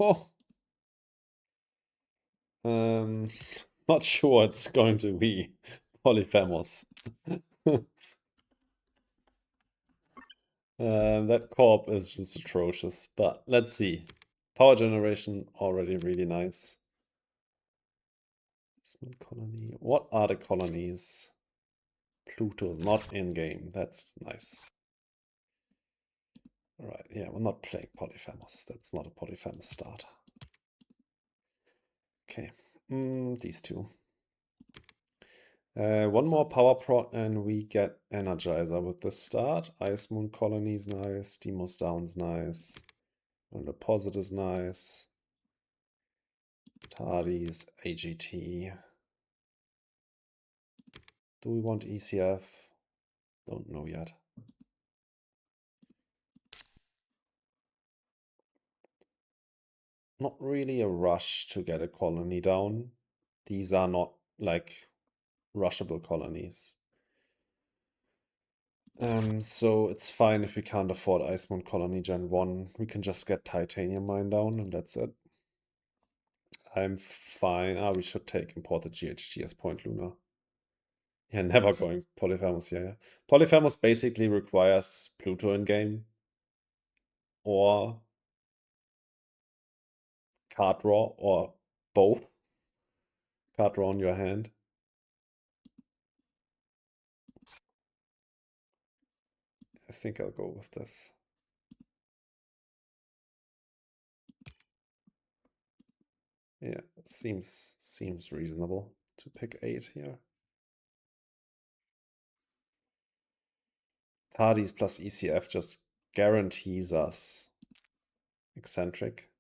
Oh, not sure it's going to be polyphemus. That corp is just atrocious, but let's see. Power generation already really nice. Small colony. What are the colonies? Pluto is not in game. That's nice. Alright, yeah, we're not playing polyphemus. That's not a polyphemus start. Okay, these two. One more power prot and we get Energizer with the start. Ice Moon Colony's nice. Demos Down's nice. And Deposit is nice. Tardis, AGT. Do we want ECF? Don't know yet. Not really a rush to get a colony down. These are not like rushable colonies. So it's fine if we can't afford Ice Moon Colony Gen 1. We can just get Titanium Mine down and that's it. I'm fine. We should take imported GHG as Point Lunar. Yeah, never going Polyphemus here. Yeah. Polyphemus basically requires Pluto in game or card draw or both. Card draw on your hand. I think I'll go with this. Yeah, seems reasonable to pick 8 here. Tardis plus ECF just guarantees us eccentric.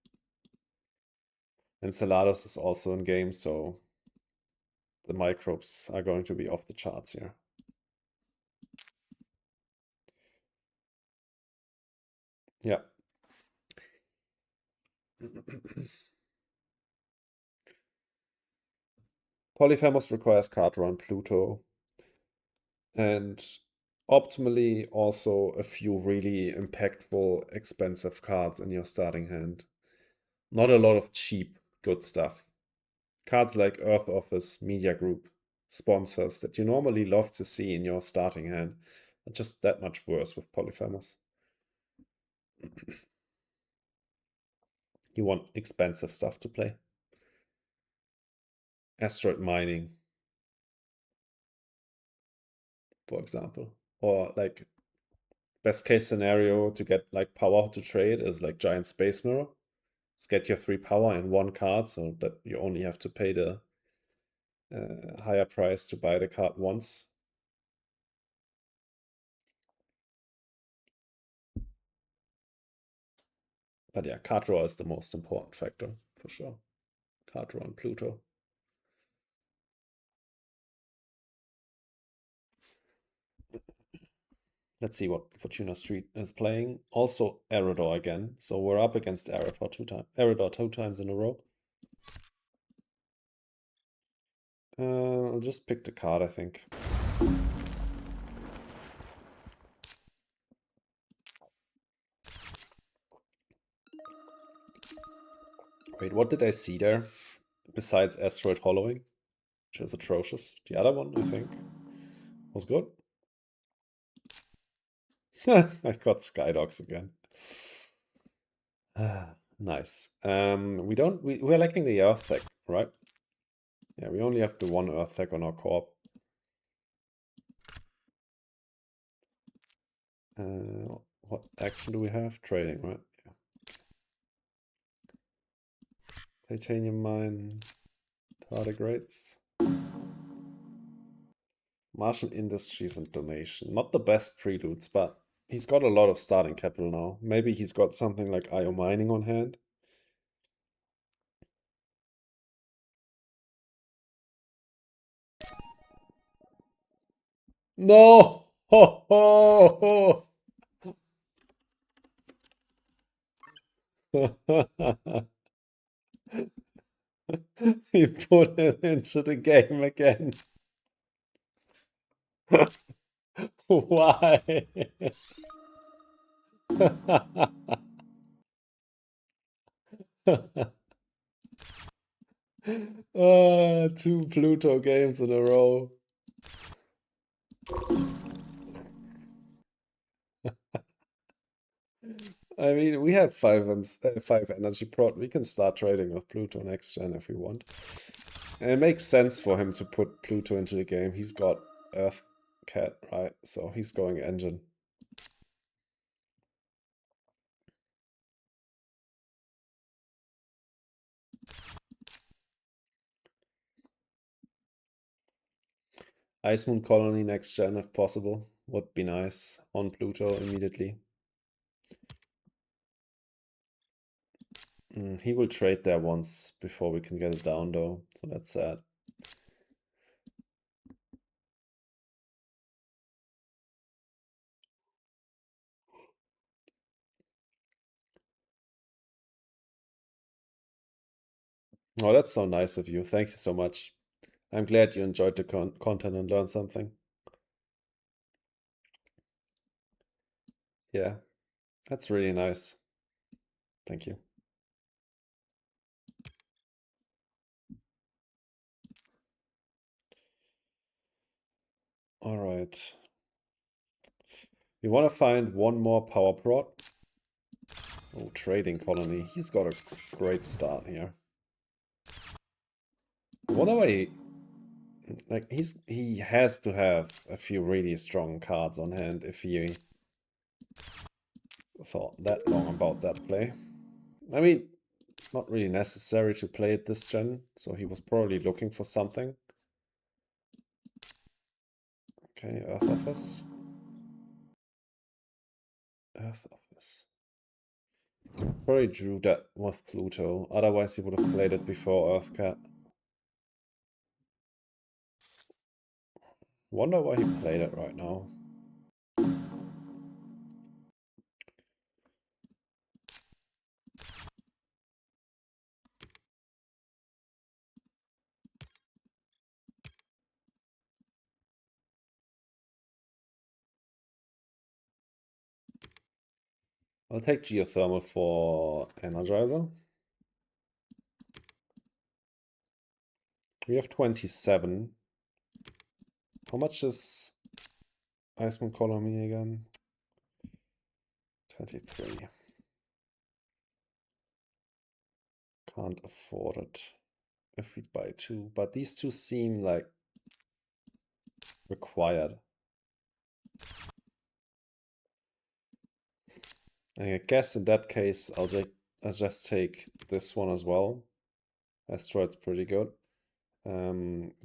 Enceladus is also in game, so the microbes are going to be off the charts here. Yeah. Polyphemus requires card draw on Pluto. And optimally also a few really impactful, expensive cards in your starting hand. Not a lot of cheap, good stuff. Cards like Earth Office, Media Group, sponsors that you normally love to see in your starting hand are just that much worse with Polyphemus. You want expensive stuff to play. Asteroid mining, for example. Or like best case scenario to get like power to trade is like Giant Space Mirror. Just get your 3 power in 1 card so that you only have to pay the higher price to buy the card once. But yeah, card draw is the most important factor for sure. Card draw and Pluto. Let's see what Fortuna Street is playing. Also Eridor again. So we're up against Eridor 2 times in a row. I'll just pick the card, I think. Wait, what did I see there? Besides Asteroid Hollowing, which is atrocious. The other one, I think, was good. I got Skydogs again. Nice. We're lacking the Earth tech, right? Yeah, we only have the 1 Earth tech on our corp. What action do we have? Trading, right? Yeah. Titanium mine, tardigrades. Martian Industries and donation. Not the best preludes, but he's got a lot of starting capital now. Maybe he's got something like IO mining on hand. No! Ho ho ho! He put it into the game again. Why? Two Pluto games in a row. I mean, we have five energy prot. We can start trading with Pluto next gen if we want. And it makes sense for him to put Pluto into the game. He's got Earth Cat, right? So he's going engine. Ice Moon Colony next gen if possible. Would be nice on Pluto immediately. He will trade there once before we can get it down though, so that's sad. Oh, that's so nice of you. Thank you so much. I'm glad you enjoyed the content and learned something. Yeah, that's really nice. Thank you. All right. We want to find one more power prod. Oh, trading colony. He's got a great start here. What do I like? He has to have a few really strong cards on hand if he thought that long about that play. I mean, not really necessary to play it this gen, so he was probably looking for something. Okay, Earth Office. Earth Office. Probably drew that with Pluto, otherwise he would have played it before Earthcat. Wonder why he played it right now. I'll take Geothermal for Energizer. We have 27. How much is Iceman Colony again? 23. Can't afford it if we buy two. But these two seem like required. I guess in that case, I'll just take this one as well. Asteroid's pretty good.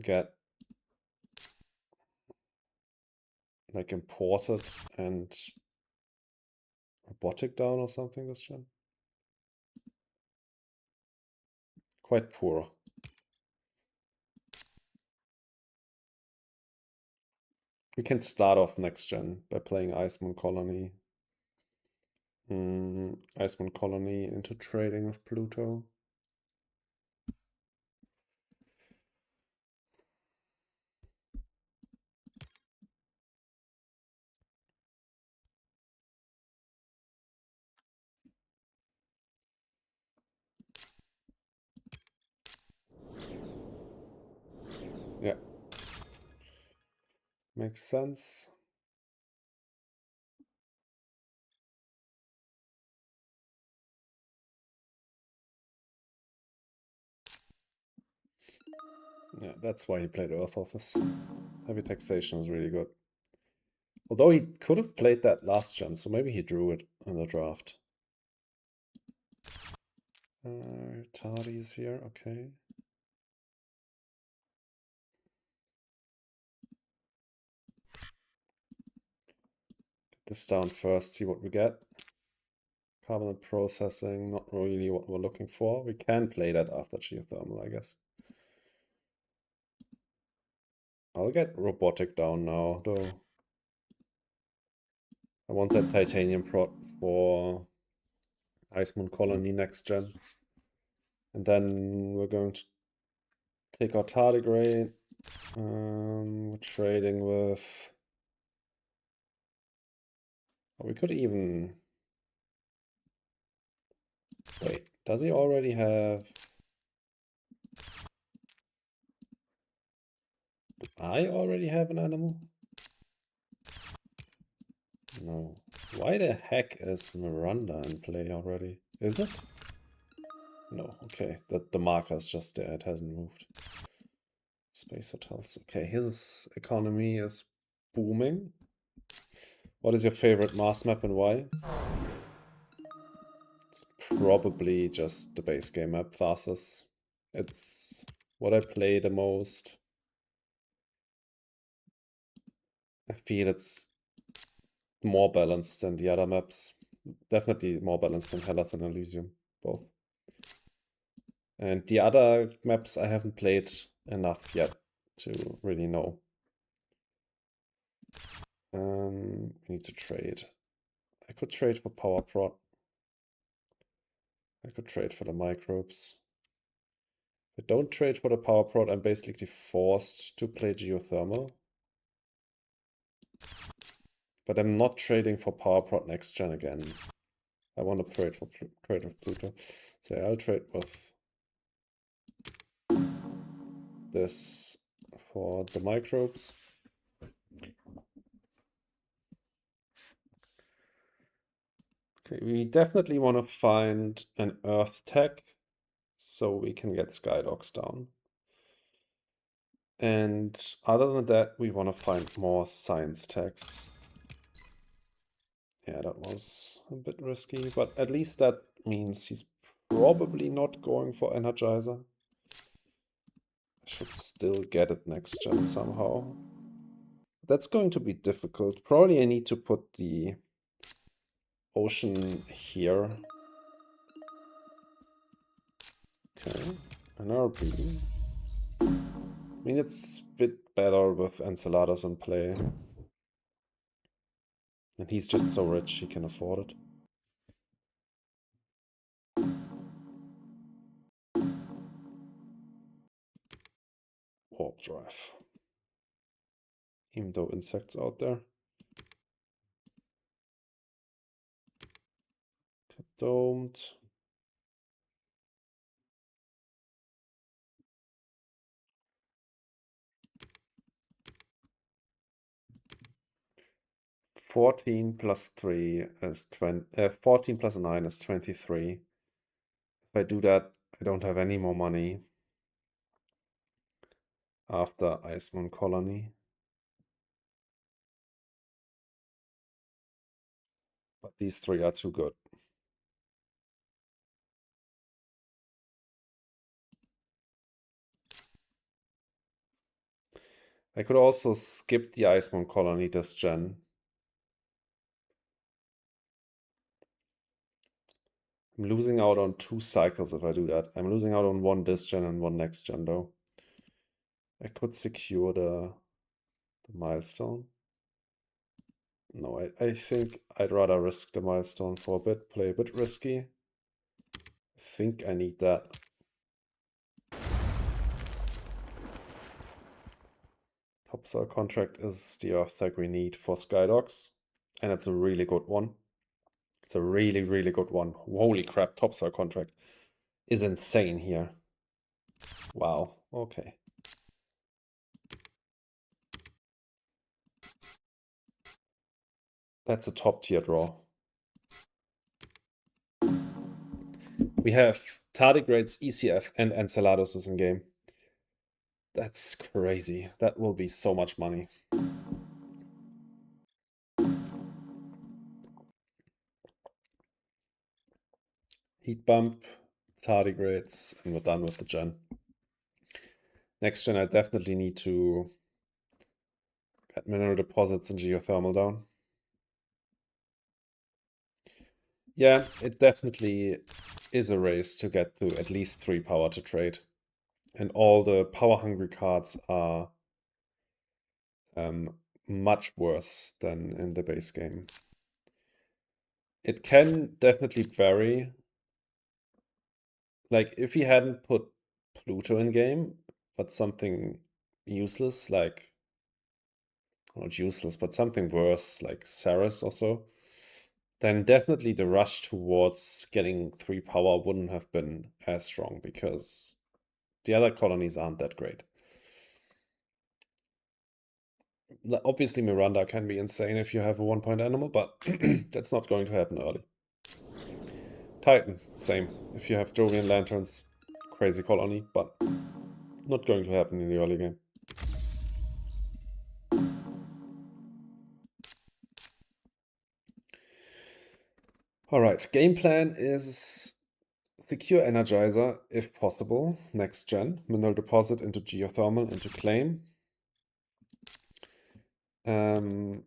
Get like imported and robotic down or something this gen. Quite poor. We can start off next gen by playing Iceman Colony. Iceman Colony into trading with Pluto. Yeah. Makes sense. Yeah, that's why he played Earth Office. Heavy taxation is really good. Although he could have played that last gen, so maybe he drew it in the draft. Tardy's here, okay. Get this down first, see what we get. Carbonate processing, not really what we're looking for. We can play that after geothermal, I guess. I'll get robotic down now, though. I want that titanium prot for Icemoon Colony next gen. And then we're going to take our tardigrade. We're trading with... Oh, we could even... Wait, Does he already have... I already have an animal? No. Why the heck is Miranda in play already? Is it? No, okay. The marker is just there, it hasn't moved. Space hotels. Okay, his economy is booming. What is your favorite mass map and why? It's probably just the base game map, Tharsis. It's what I play the most. I feel it's more balanced than the other maps. Definitely more balanced than Hellas and Elysium, both. And the other maps I haven't played enough yet to really know. We need to trade. I could trade for power prod. I could trade for the microbes. If I don't trade for the power prod, I'm basically forced to play geothermal. But I'm not trading for power prod next gen again. I want to trade with Pluto. So I'll trade with this for the microbes. Okay, we definitely want to find an earth tech so we can get Skydogs down. And other than that, we want to find more science techs. Yeah, that was a bit risky, but at least that means he's probably not going for Energizer. I should still get it next gen somehow. That's going to be difficult. Probably I need to put the ocean here. Okay, an RP. I mean, it's a bit better with Enceladus in play. And he's just so rich, he can afford it. Warp drive. Even though insects out there. Domed. Fourteen plus 3 is 20. 14 plus 9 is 23. If I do that, I don't have any more money after Ice Moon Colony. But these three are too good. I could also skip the Ice Moon Colony this gen. I'm losing out on 2 cycles if I do that. I'm losing out on 1 this gen and 1 next gen though. I could secure the milestone. No, I think I'd rather risk the milestone for a bit, play a bit risky. I think I need that. Topsoil contract is the earth tag we need for Skydogs, and it's a really good one. It's a really, really good one. Holy crap, topsoil contract is insane here. Wow, okay. That's a top tier draw. We have Tardigrades, ECF, and Enceladus is in game. That's crazy. That will be so much money. Heat bump, tardigrades, and we're done with the gen. Next gen, I definitely need to get mineral deposits and geothermal down. Yeah, it definitely is a race to get to at least 3 power to trade. And all the power-hungry cards are much worse than in the base game. It can definitely vary. Like, if he hadn't put Pluto in game, but something useless, like, not useless, but something worse, like Ceres or so, then definitely the rush towards getting 3 power wouldn't have been as strong because the other colonies aren't that great. Obviously, Miranda can be insane if you have a 1-point animal, but that's not going to happen early. Titan, same. If you have Jovian Lanterns, crazy colony, but not going to happen in the early game. Alright, game plan is secure Energizer if possible, next gen. Mineral Deposit into Geothermal into Claim. Then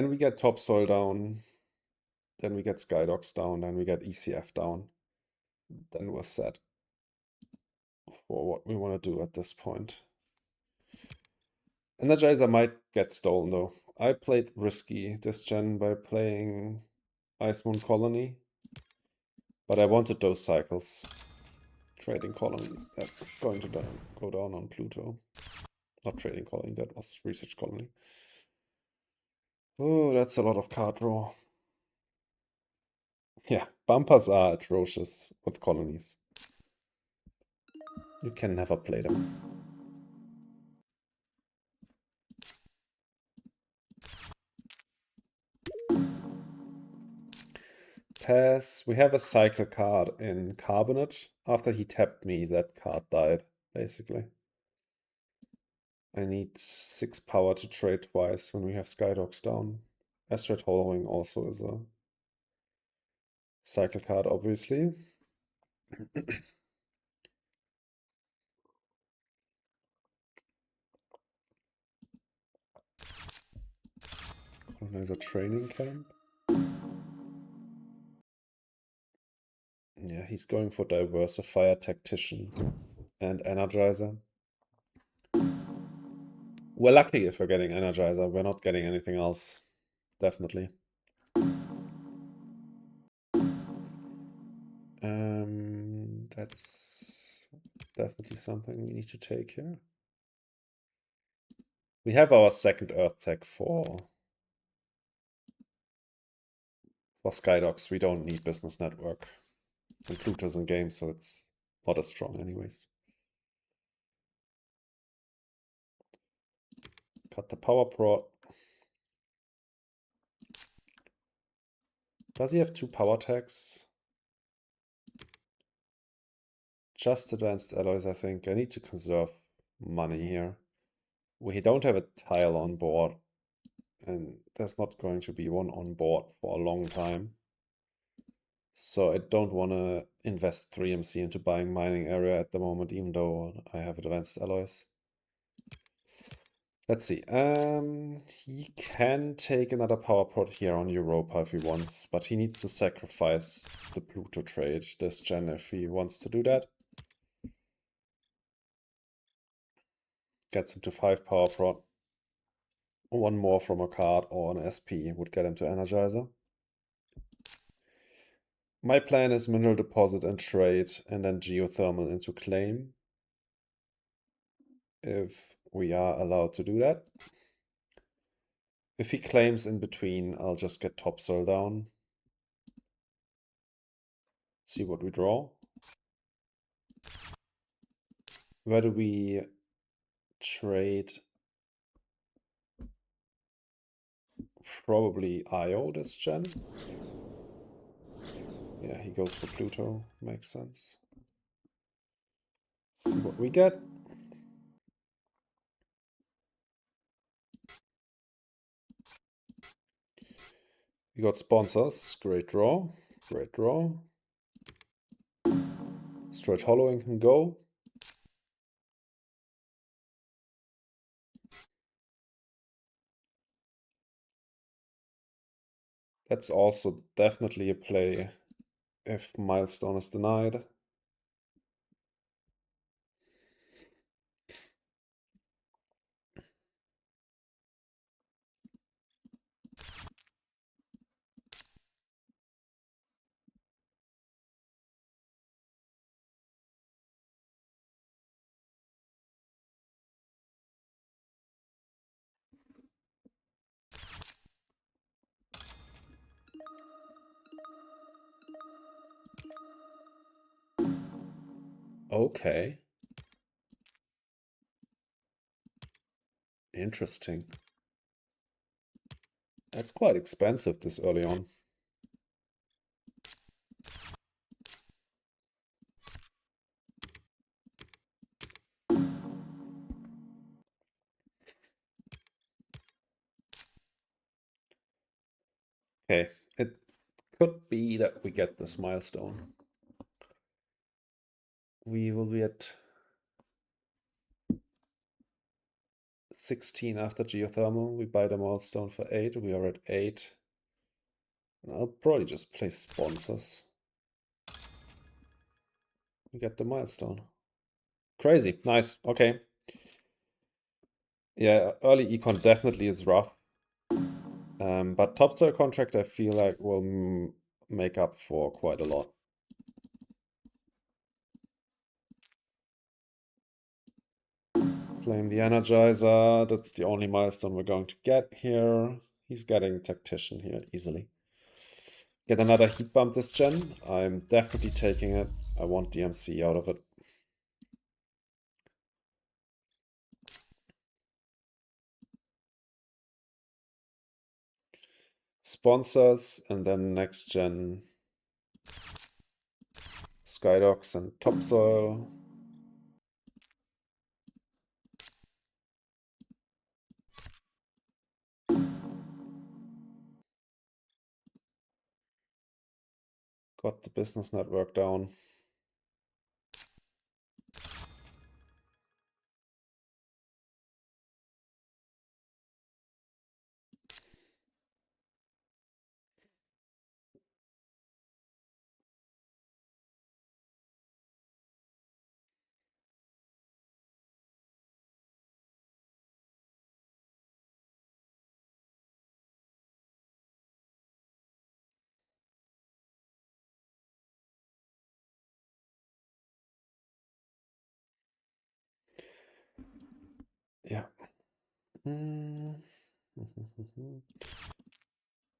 we get Topsoil down. Then we get Skydogs down. Then we get ECF down. Then we're set for what we want to do at this point. Energizer might get stolen though. I played risky this gen by playing Ice Moon Colony, but I wanted those cycles. Trading colonies, that's going to go down on Pluto. Not trading colony, that was research colony. Oh, that's a lot of card draw. Yeah, bumpers are atrocious with colonies. You can never play them. Pass. We have a cycle card in Carbonate. After he tapped me, that card died, basically. I need 6 power to trade twice when we have Skydogs down. Asteroid Hollowing also is a cycle card, obviously. Colonizer Training Camp. Yeah, he's going for Diversifier, Tactician, and Energizer. We're lucky if we're getting Energizer. We're not getting anything else. Definitely. That's definitely something we need to take here. We have our second Earth tech for Skydogs. We don't need Business Network. And Pluto's in game, so it's not as strong anyways. Cut the power prod. Does he have 2 power tags? Just advanced alloys, I think. I need to conserve money here. We don't have a tile on board, and there's not going to be one on board for a long time. So I don't want to invest 3 MC into buying mining area at the moment, even though I have advanced alloys. Let's see. He can take another power prod here on Europa if he wants, but he needs to sacrifice the Pluto trade this gen if he wants to do that. Gets him to 5 power prod. One more from a card or an SP would get him to Energizer. My plan is Mineral Deposit and trade, and then Geothermal into Claim. If we are allowed to do that. If he claims in between, I'll just get Topsoil down. See what we draw. Where do we trade? Probably IO this gen. Yeah, he goes for Pluto. Makes sense. See what we get. We got sponsors. Great draw. Great draw. Straight hollowing can go. That's also definitely a play if milestone is denied. Okay. Interesting. That's quite expensive this early on. Okay, it could be that we get this milestone. We will be at 16 after geothermal. We buy the milestone for 8. We are at 8. And I'll probably just place sponsors. We get the milestone. Crazy. Nice. Okay. Yeah, early econ definitely is rough. But topsoil contract I feel like will make up for quite a lot. Claim the Energizer. That's the only milestone we're going to get here. He's getting Tactician here easily. Get another heat bump this gen. I'm definitely taking it. I want DMC out of it. Sponsors, and then next gen Skydocs and Topsoil. Got the business network down. Yeah.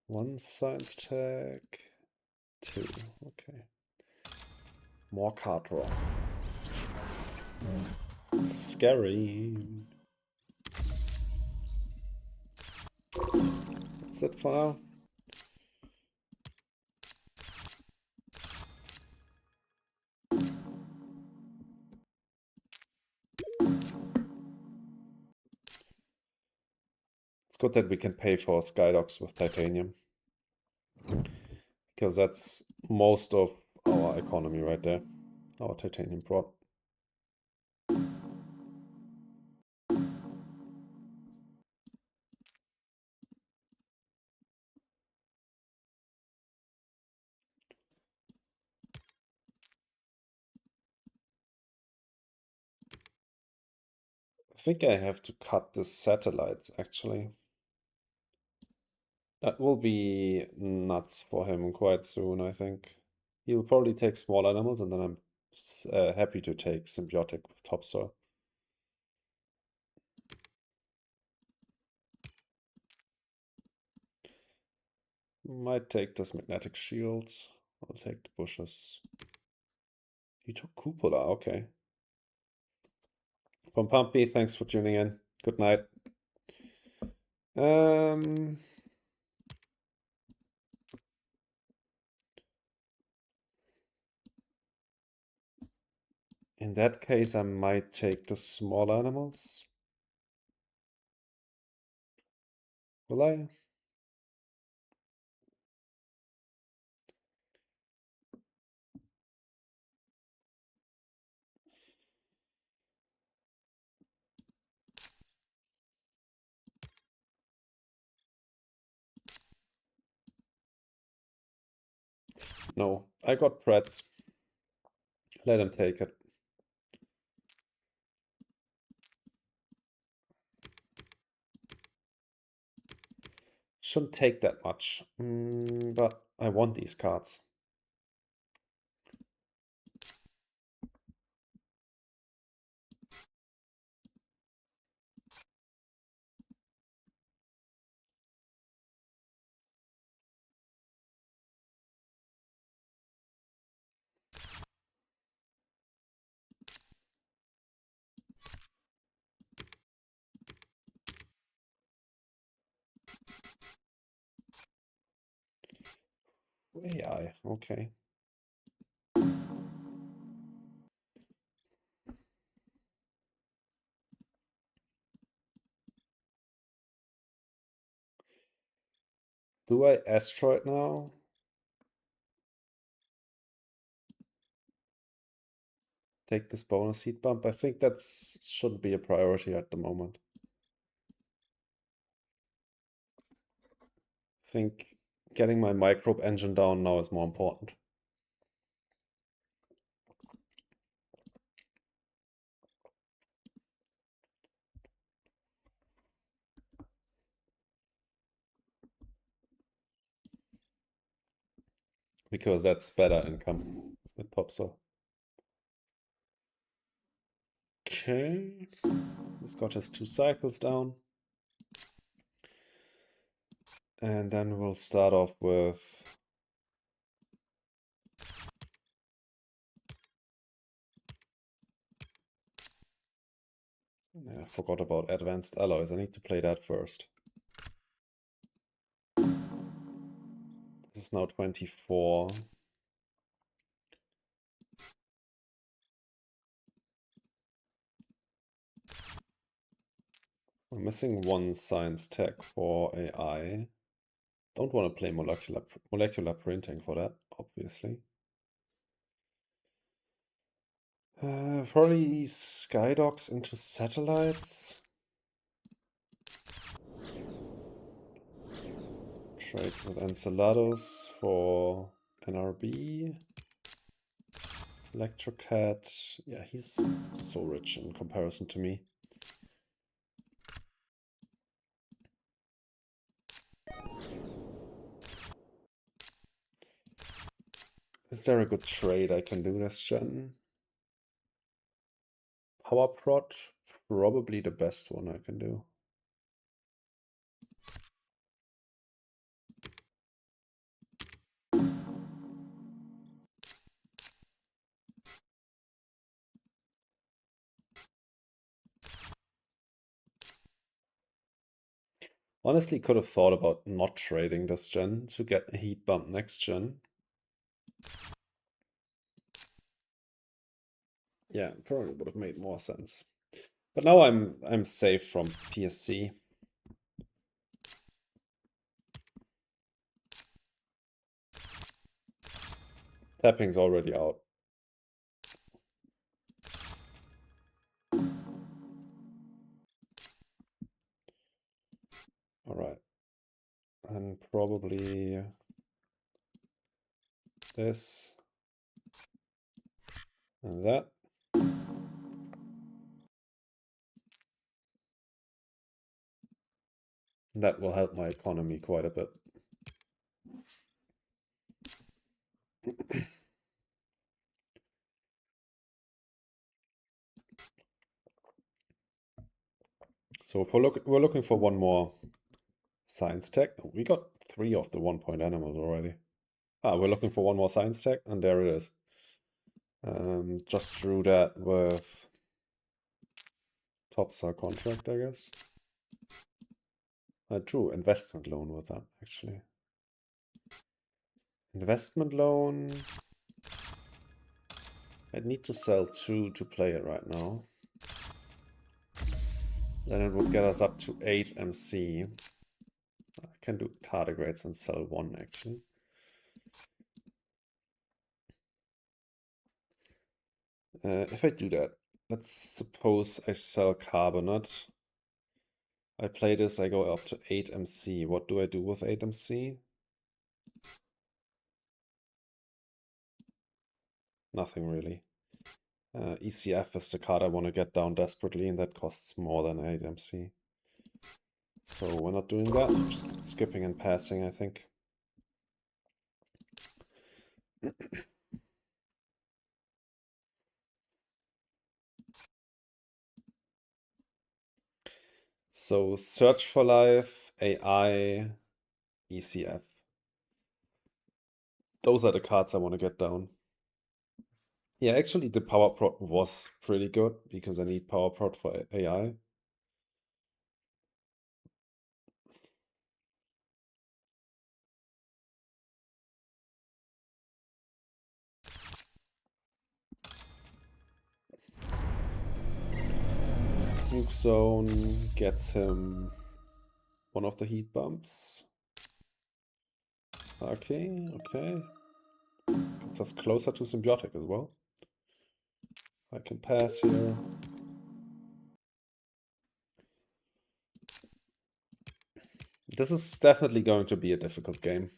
One science tech. 2. Okay. More card draw. Scary. That's it for now. It's good that we can pay for Skydocs with titanium. Because that's most of our economy right there. Our titanium prod. I think I have to cut the satellites actually. That will be nuts for him quite soon, I think. He'll probably take small animals, and then I'm happy to take symbiotic with topsoil. Might take this magnetic shield. I'll take the bushes. He took cupola, okay. Pompampi, thanks for tuning in. Good night. In that case, I might take the small animals. Will I? No, I got Pretz. Let him take it. Shouldn't take that much, but I want these cards. AI, okay. Do I asteroid now? Take this bonus heat bump? I think that's shouldn't be a priority at the moment. I think getting my microbe engine down now is more important. Because that's better income with Popso. Okay. He's got his 2 cycles down. And then we'll start off with I forgot about advanced alloys. I need to play that first. This is now 24. We're missing 1 science tech for AI. Don't want to play molecular printing for that, obviously. Probably skydocks into satellites. Trades with Enceladus for NRB. Electrocat. Yeah, he's so rich in comparison to me. Is there a good trade I can do this gen? Power prod, probably the best one I can do. Honestly, could have thought about not trading this gen to get a heat bump next gen. Yeah, probably would have made more sense. But now I'm safe from PSC. Tapping's already out. Alright. And probably this and that. That will help my economy quite a bit. So if we're looking for one more science tech. We got 3 of the 1-point animals already. We're looking for one more science tech, and there it is. Just drew that with Topstar contract, I guess. I drew investment loan with that, actually. Investment loan. I'd need to sell 2 to play it right now. Then it would get us up to 8 MC. I can do tardigrades and sell 1, actually. If I do that, let's suppose I sell carbonate. I play this, I go up to 8 MC. What do I do with 8 MC? Nothing really. ECF is the card I want to get down desperately, and that costs more than 8 MC. So we're not doing that, just skipping and passing, I think. So Search for Life, AI, ECF. Those are the cards I want to get down. Yeah, actually the power prod was pretty good because I need power prod for AI. Nuke zone gets him one of the heat bumps. Okay, okay. Gets us closer to symbiotic as well. I can pass here. This is definitely going to be a difficult game.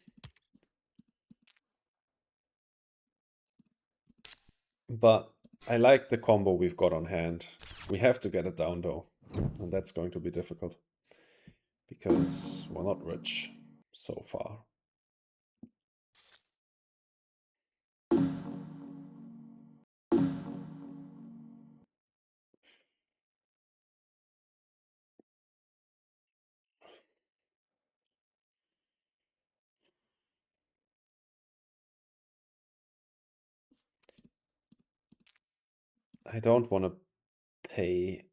But I like the combo we've got on hand. We have to get it down though. And that's going to be difficult. Because we're not rich so far. I don't want to pay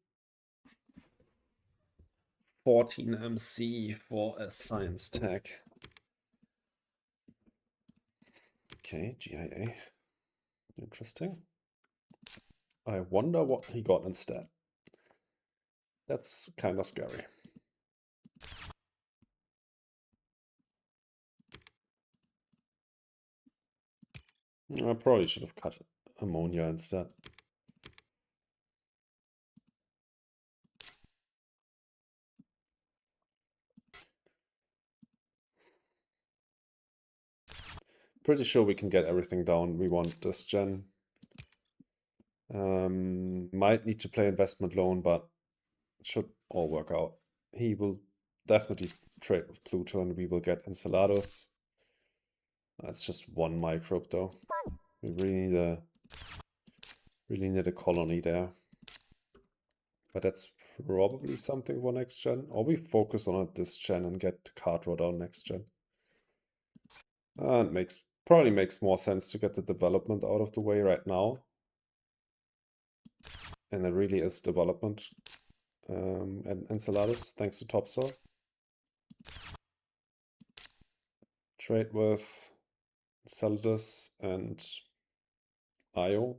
14 MC for a science tag. Okay, GIA. Interesting. I wonder what he got instead. That's kind of scary. I probably should have cut ammonia instead. Pretty sure we can get everything down we want this gen. Might need to play investment loan, but it should all work out. He will definitely trade with Pluto and we will get Enceladus. That's just one microbe though. We really need a colony there. But that's probably something for next gen. Or we focus on it this gen and get card draw down next gen. It probably makes more sense to get the development out of the way right now. And it really is development. And Enceladus, thanks to Topsoil. Trade with Enceladus and Io,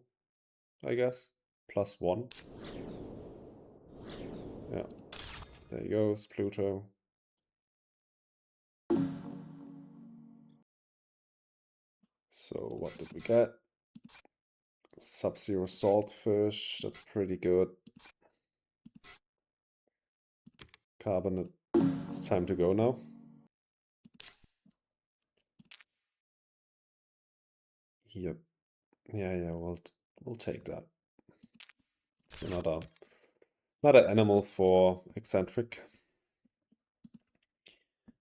I guess. +1. Yeah. There he goes, Pluto. So what did we get? Sub-Zero Saltfish, that's pretty good. Carbonate, it's time to go now. Yep. Yeah, we'll take that. It's another animal for eccentric.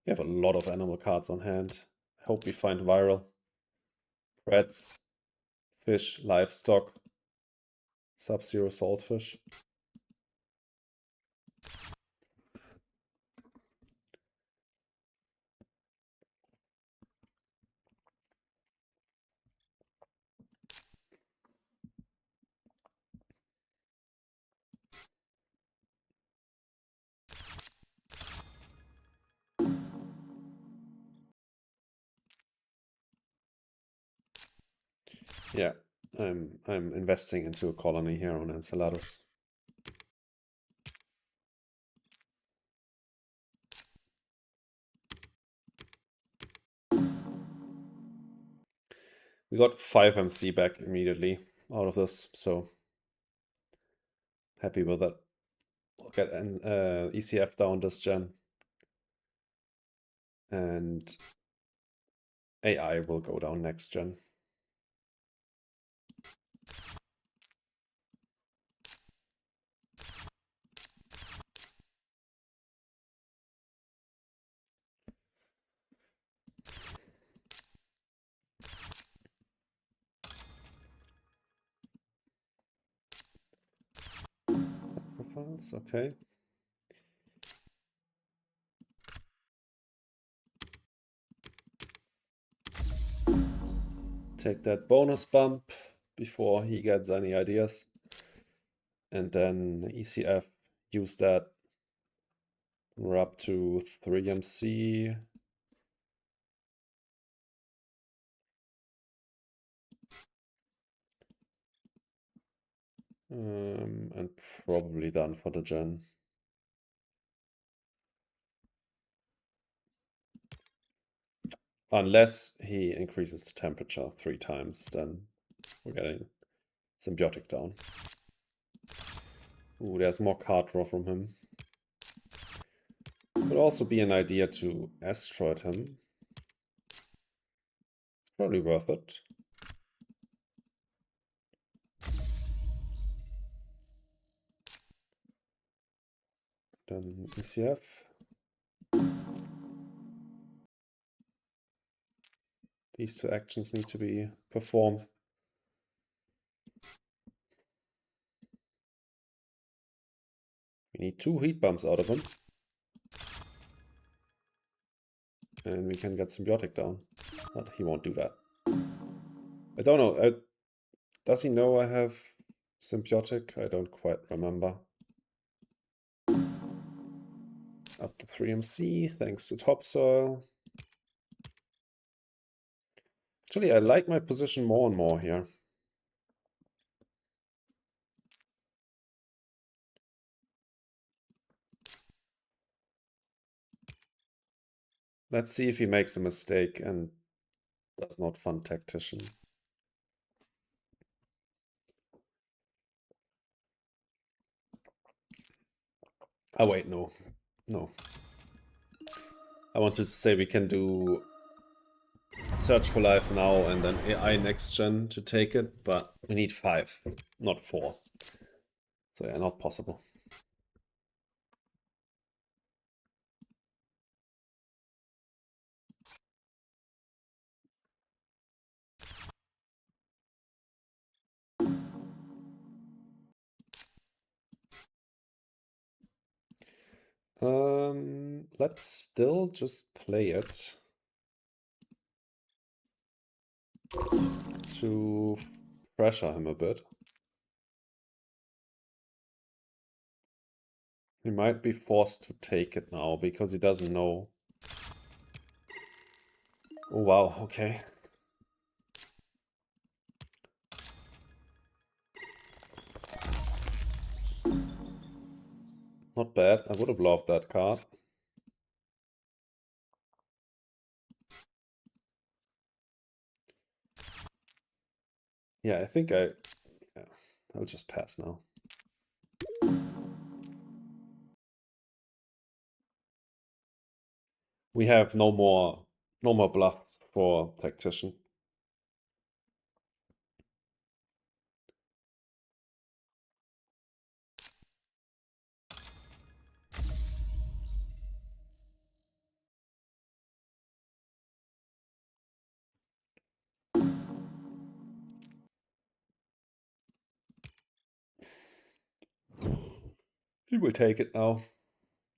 We have a lot of animal cards on hand. I hope we find viral. Rats, fish, livestock, Sub-Zero Saltfish. Yeah, I'm investing into a colony here on Enceladus. We got 5 MC back immediately out of this, so happy with that. We'll get an ECF down this gen. And AI will go down next gen. Profiles, okay. Take that bonus bump before he gets any ideas. And then ECF, use that. We're up to 3 MC. And probably done for the gen. Unless he increases the temperature 3 times, then we're getting symbiotic down. Ooh, there's more card draw from him. Could also be an idea to asteroid him. It's probably worth it. Then ECF. These 2 actions need to be performed. We need 2 heat bumps out of him. And we can get symbiotic down. But he won't do that. I don't know. Does he know I have symbiotic? I don't quite remember. Up to 3 MC, thanks to topsoil. Actually, I like my position more and more here. Let's see if he makes a mistake and does not fund tactician. Oh wait, no. No. I wanted to say we can do Search for Life now and then AI next gen to take it, but we need 5, not 4. So yeah, not possible. Let's still just play it to pressure him a bit. He might be forced to take it now because he doesn't know. Oh wow, okay. Not bad. I would have loved that card. Yeah, I think yeah, I'll just pass now. We have no more bluffs for tactician. He will take it now.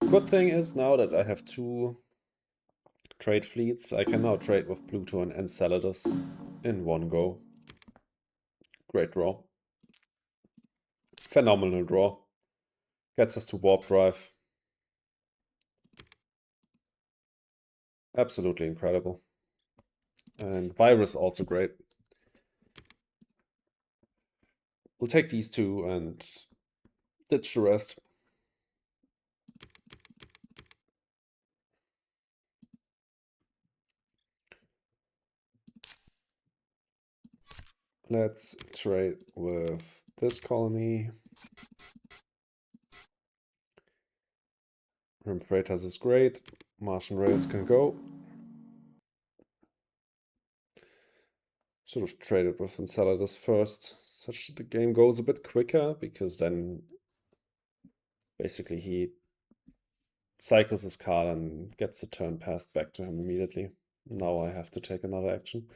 Good thing is now that I have 2 trade fleets, I can now trade with Pluto and Enceladus in one go. Great draw. Phenomenal draw. Gets us to warp drive. Absolutely incredible. And virus also great. We'll take these 2 and ditch the rest. Let's trade with this colony. Rim Freightas is great. Martian rails can go. Should have traded with Enceladus first, such that the game goes a bit quicker, because then basically he cycles his card and gets the turn passed back to him immediately. Now I have to take another action.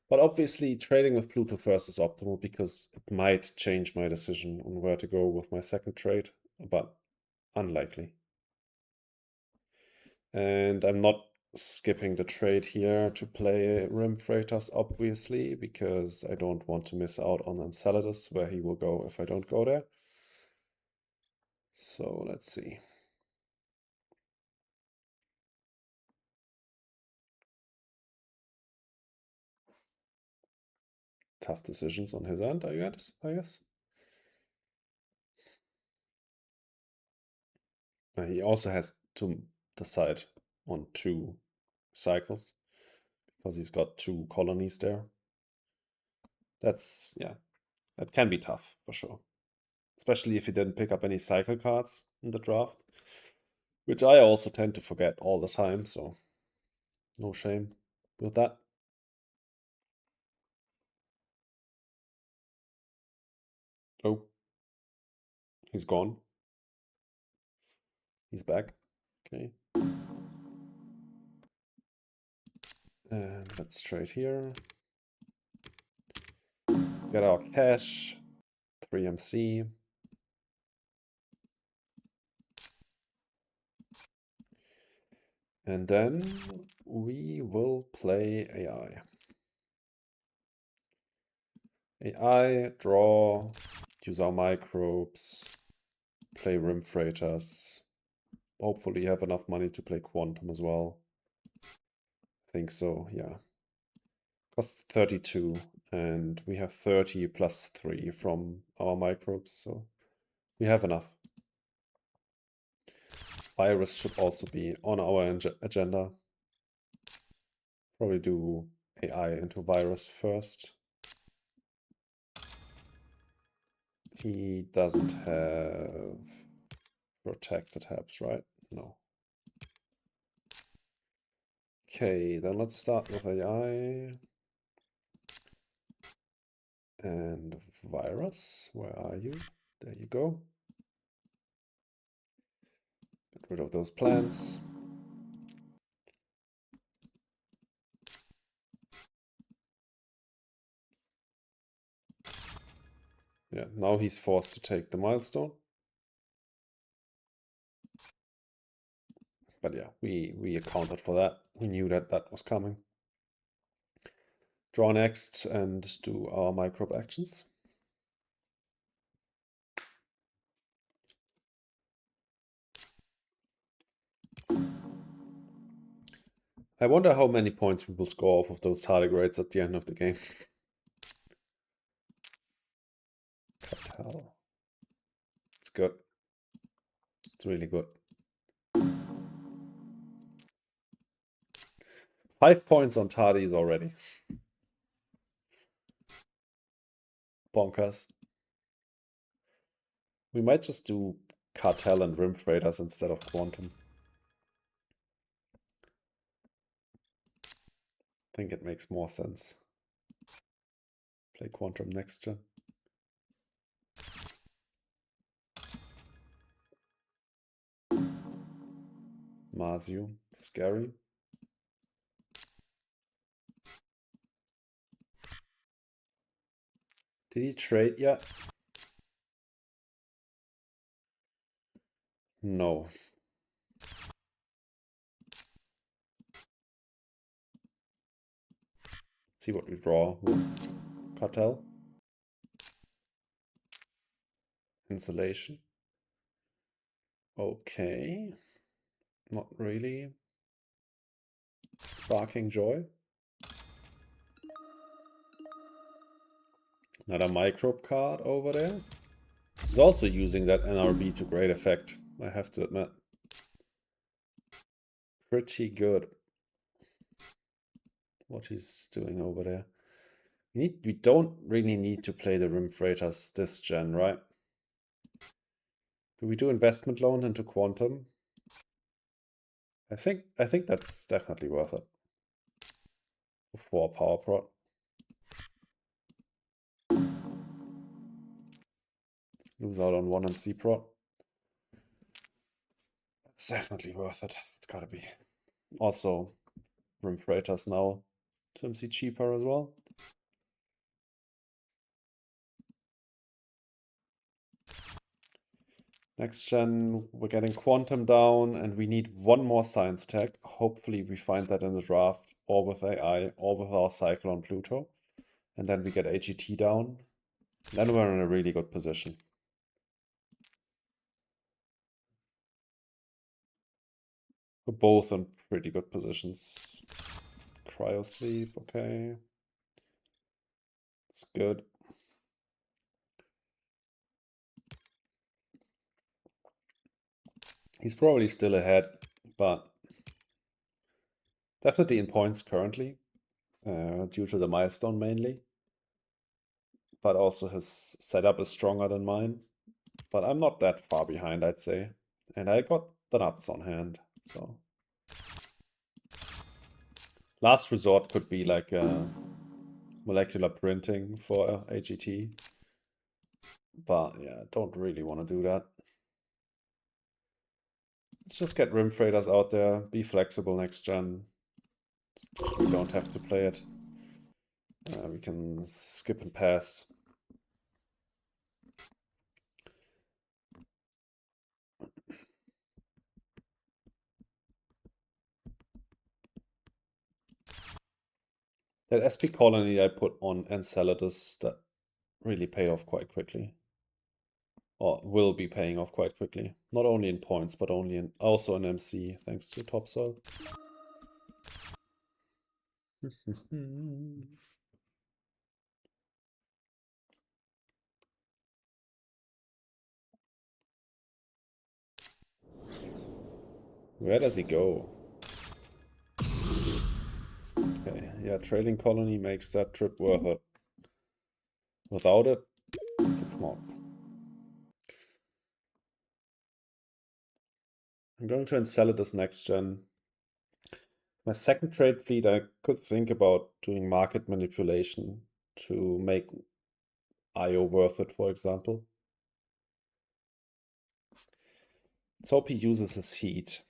But obviously trading with Pluto first is optimal because it might change my decision on where to go with my second trade, but unlikely. And I'm not skipping the trade here to play Rim Freitas, obviously, because I don't want to miss out on Enceladus, where he will go if I don't go there. So let's see. Tough decisions on his end, I guess. He also has to decide on 2 cycles because he's got 2 colonies there. That's, yeah, that can be tough for sure. Especially if he didn't pick up any cycle cards in the draft, which I also tend to forget all the time, so no shame with that. Oh, he's gone. He's back. Okay. And let's trade here. Get our cash. 3 MC. And then we will play AI. AI, draw, use our microbes, play rim freighters. Hopefully have enough money to play quantum as well. I think so, yeah. Costs 32 and we have 30 plus 3 from our microbes, so we have enough. Virus should also be on our agenda. Probably do AI into virus first. He doesn't have protected tabs, right? No. Okay, then let's start with AI. And virus, where are you? There you go. Get rid of those plants. Yeah, now he's forced to take the milestone. But yeah, we accounted for that. We knew that that was coming. Draw next and do our microbe actions. I wonder how many points we will score off of those tardigrades at the end of the game. Cartel. It's good. It's really good. 5 points on Tardis already. Bonkers. We might just do Cartel and Rim Freighters instead of Quantum. I think it makes more sense. Play Quantum next gen. Marzium, scary. Did he trade yet? No. Let's see what we draw with Cartel. Insulation. Okay. Not really. Sparking Joy. Another microbe card over there. He's also using that NRB to great effect, I have to admit. Pretty good what he's doing over there. We don't really need to play the Rim Freighters this gen, right? Do we do investment loan into Quantum? I think that's definitely worth it. For power prot. Lose out on 1 MC prot. It's definitely worth it. It's gotta be. Also, Rim Freighters now 2 MC cheaper as well. Next gen, we're getting Quantum down, and we need 1 more science tech. Hopefully we find that in the draft, or with AI, or with our cycle on Pluto. And then we get AGT down. Then we're in a really good position. We're both in pretty good positions. Cryo sleep, okay. It's good. He's probably still ahead, but definitely in points currently, due to the milestone mainly. But also his setup is stronger than mine. But I'm not that far behind, I'd say. And I got the nuts on hand, so. Last resort could be like molecular printing for AGT. But yeah, don't really want to do that. Let's just get Rim Freighters out there, be flexible next gen. We don't have to play it. We can skip and pass. That SP colony I put on Enceladus, that really paid off quite quickly. Or will be paying off quite quickly. Not only in points, but also in MC, thanks to Topsoil. Where does he go? Okay, yeah, trading colony makes that trip worth it. Without it, it's not. I'm going to Enceladus next gen. My second trade fleet, I could think about doing market manipulation to make IO worth it, for example. Let's hope he uses his heat.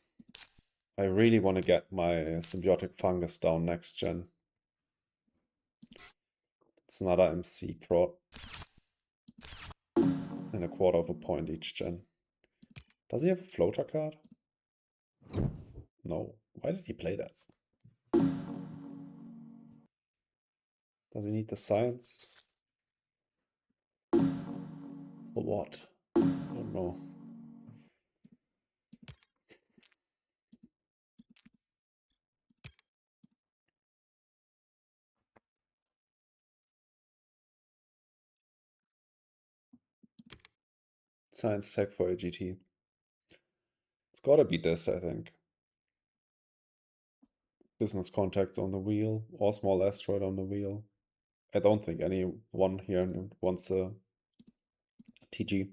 I really want to get my symbiotic fungus down next gen. It's another MC prot. And a quarter of a point each gen. Does he have a floater card? No. Why did he play that? Does he need the science? For what? I don't know. Science tech for AGT. It's gotta be this, I think. Business contacts on the wheel, or small asteroid on the wheel. I don't think anyone here wants a TG.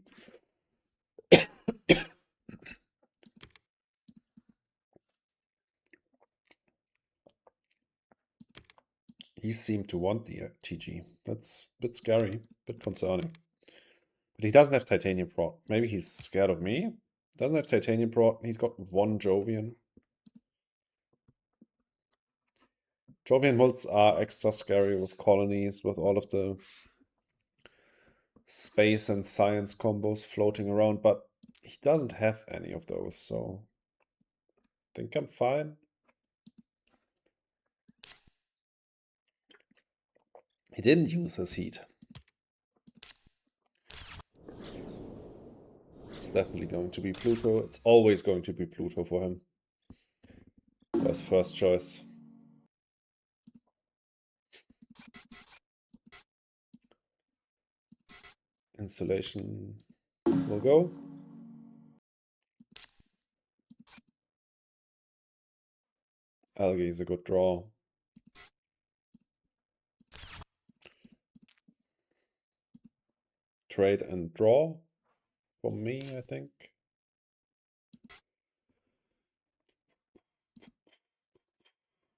He seemed to want the TG. That's a bit scary, a bit concerning. But he doesn't have titanium prot. Maybe he's scared of me. Doesn't have titanium prot. He's got one Jovian. Jovian mults are extra scary with colonies, with all of the space and science combos floating around, but he doesn't have any of those, so I think I'm fine. He didn't use his heat. It's definitely going to be Pluto. It's always going to be Pluto for him. For his first choice. Insulation will go. Algae is a good draw. Trade and draw for me, I think.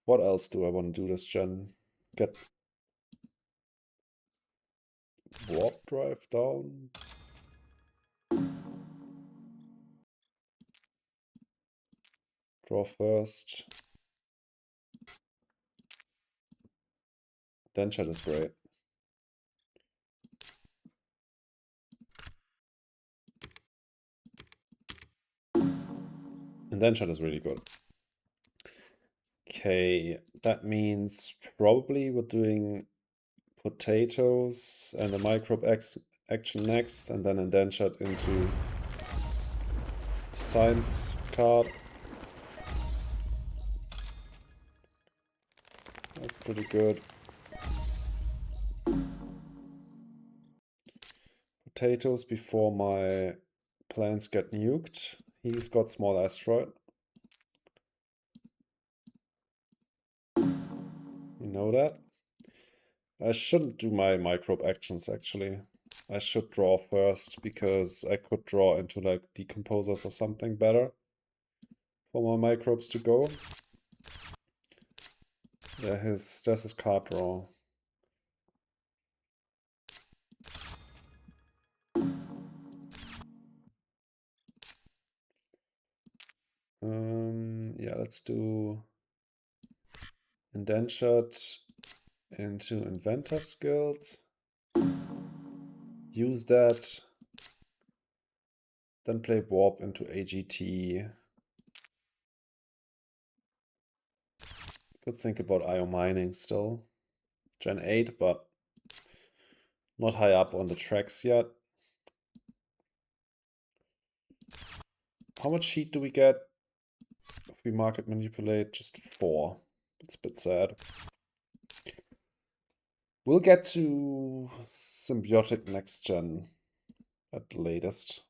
What else do I want to do this gen? Get warp drive down. Draw first. Denshot is great. And Denshot is really good. Okay, that means probably we're doing potatoes and a microbe action next, and then a Denshot into the science card. That's pretty good. Potatoes before my plants get nuked. He's got small asteroid. You know that. I shouldn't do my microbe actions actually. I should draw first because I could draw into like decomposers or something better for my microbes to go. Yeah, there's his card draw. Yeah, let's do indentured into Inventor's Guild. Use that. Then play Warp into AGT. Could think about IO mining still. Gen 8, but not high up on the tracks yet. How much heat do we get if we market manipulate? Just 4. It's a bit sad. We'll get to symbiotic next gen at the latest.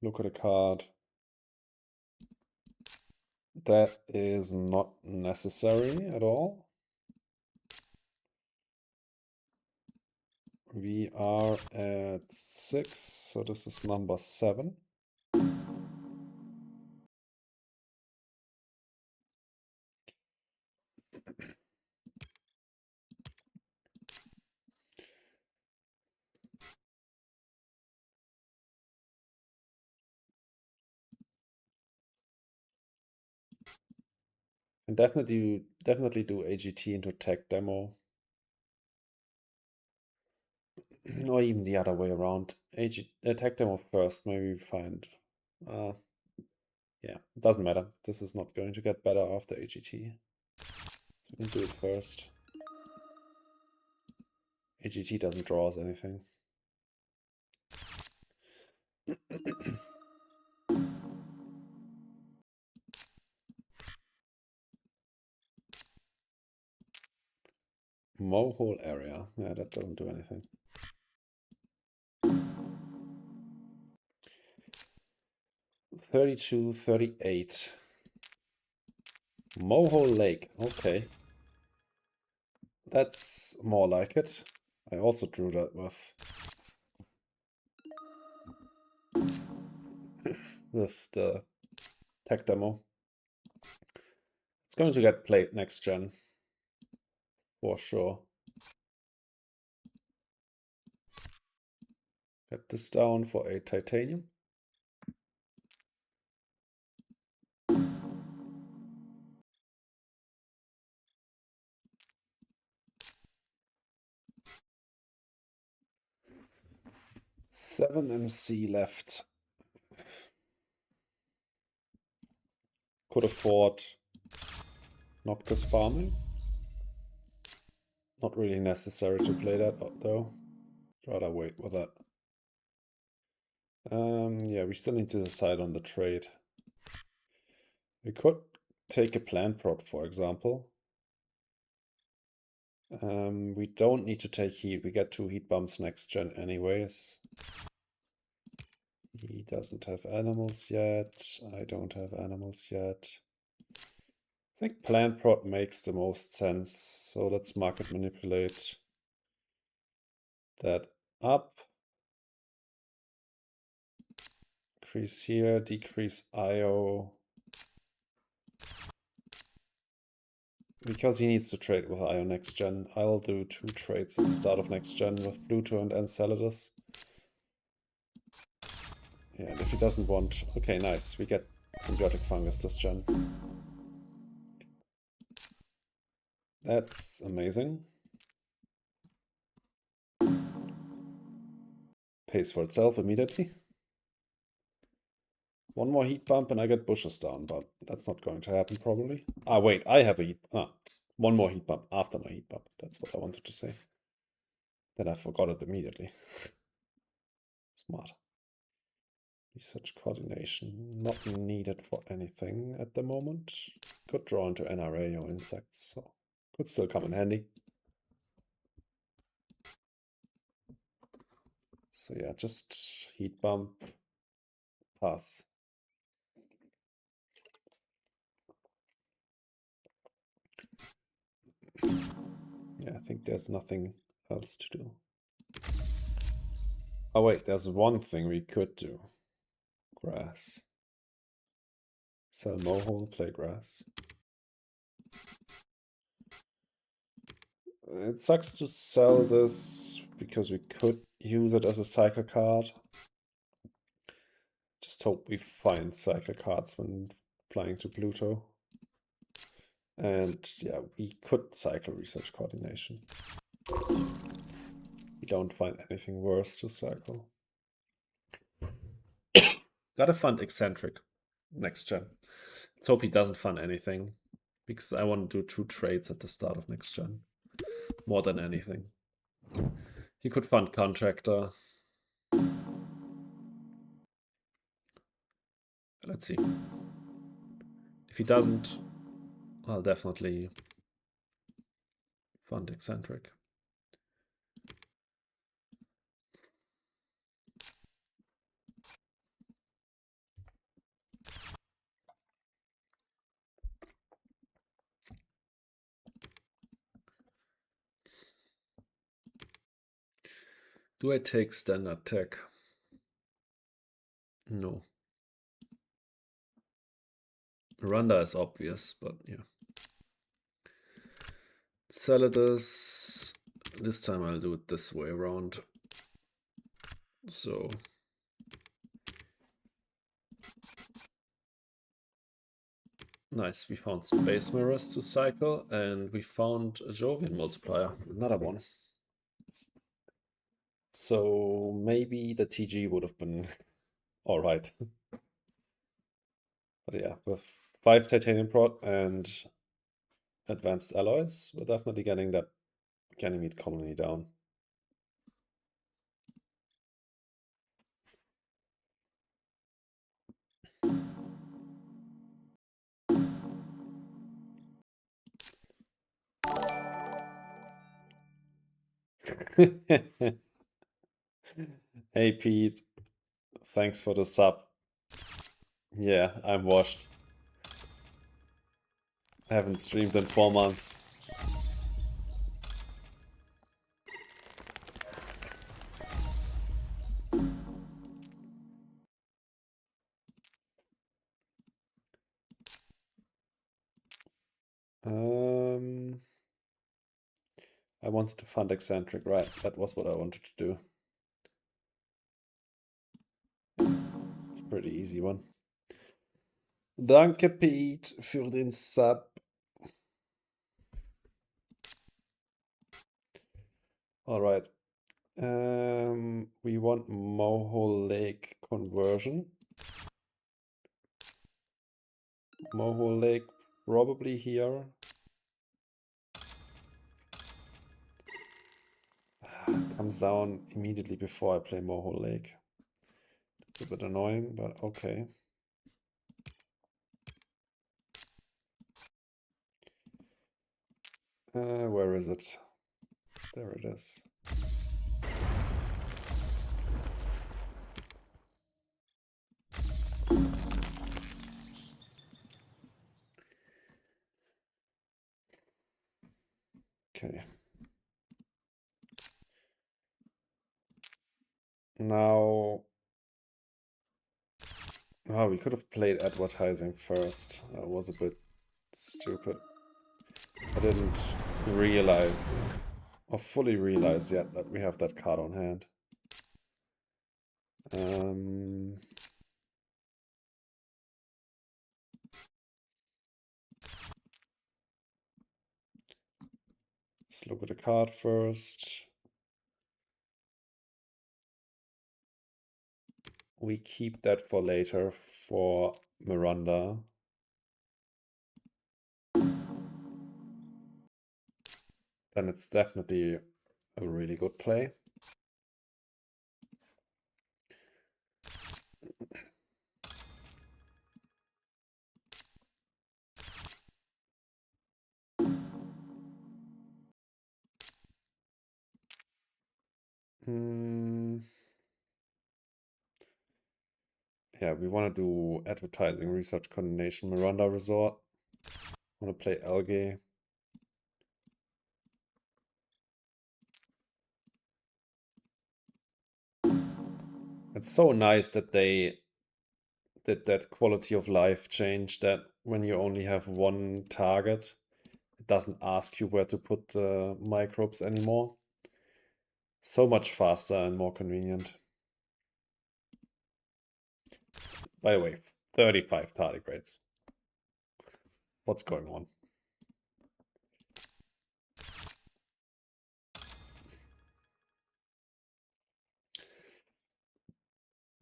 Look at a card. That is not necessary at all. We are at 6, so this is number 7. And definitely do AGT into tech demo. Or even the other way around. Tech demo first, maybe we find. Yeah, it doesn't matter. This is not going to get better after AGT. So we can do it first. AGT doesn't draw us anything. Mohole area. Yeah, that doesn't do anything. $32, $38. Mohole Lake. Okay. That's more like it. I also drew that with the tech demo. It's going to get played next gen. For sure. Get this down for a titanium. Seven MC left. Could afford Noctis farming. Not really necessary to play that though. Rather wait with that. Yeah, we still need to decide on the trade. We could take a plant prot, for example. We don't need to take heat. We get 2 heat bumps next gen anyways. He doesn't have animals yet. I don't have animals yet. I think plant prot makes the most sense. So let's market manipulate that up. Increase here, decrease IO. Because he needs to trade with IO next gen, I'll do 2 trades at the start of next gen with Pluto and Enceladus. Yeah, and if he doesn't want... Okay, nice. We get symbiotic fungus this gen. That's amazing. Pays for itself immediately. One more heat bump and I get bushes down, but that's not going to happen probably. Ah, wait, I have a heat... one more heat bump after my heat bump. That's what I wanted to say. Then I forgot it immediately. Smart. Research coordination, not needed for anything at the moment. Could draw into NRA or insects, so could still come in handy. So yeah, just heat bump, pass. Yeah, I think there's nothing else to do. Oh wait, there's one thing we could do. Grass. Sell mohole, play grass. It sucks to sell this because we could use it as a cycle card. Just hope we find cycle cards when flying to Pluto. And yeah, we could cycle research coordination. We don't find anything worse to cycle. Gotta fund eccentric next gen. Let's hope he doesn't fund anything, because I want to do 2 trades at the start of next gen. More than anything. He could fund contractor. Let's see. If he doesn't, I'll definitely fund eccentric. Do I take standard tech? No. Miranda is obvious, but yeah. Celadus. This time I'll do it this way around. So nice, we found space mirrors to cycle, and we found a Jovian multiplier, another one. So maybe the TG would have been alright. But yeah, with 5 titanium prot and advanced alloys, we're definitely getting that Ganymede colony down. Hey Pete, thanks for the sub. Yeah, I'm washed. I haven't streamed in 4 months. I wanted to fund eccentric, right? That was what I wanted to do. It's a pretty easy one. Danke, Pete, für den Sub. Alright. We want Moho Lake conversion. Moho Lake probably here. Comes down immediately before I play Moho Lake. It's a bit annoying, but okay. Where is it? There it is. Okay. Now... Oh, we could have played advertising first. That was a bit stupid. I didn't realize, or fully realize yet, that we have that card on hand. Let's look at the card first. We keep that for later for Miranda. Then it's definitely a really good play. Yeah, we want to do advertising, research, coordination, Miranda Resort. Want to play algae. It's so nice that they did that quality of life change, that when you only have one target, it doesn't ask you where to put microbes anymore. So much faster and more convenient. By the way, 35 tardigrades. What's going on?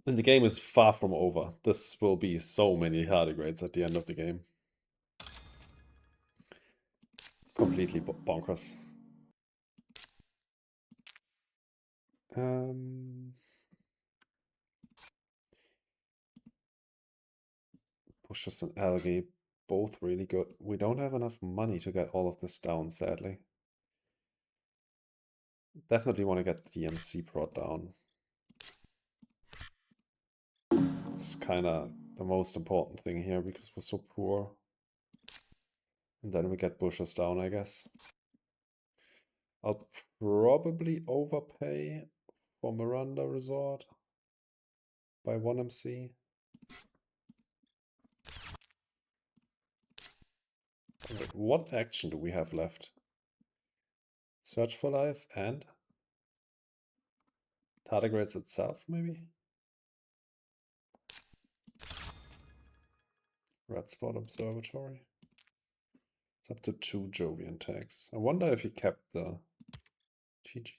And the game is far from over. This will be so many tardigrades at the end of the game. Completely bonkers. Bushes and algae, both really good. We don't have enough money to get all of this down, sadly. Definitely want to get the MC prod down. It's kind of the most important thing here because we're so poor. And then we get bushes down, I guess. I'll probably overpay for Miranda Resort by 1 MC. Wait, what action do we have left? Search for life and tardigrades itself, maybe? Red Spot Observatory. It's up to 2 Jovian tags. I wonder if he kept the GG.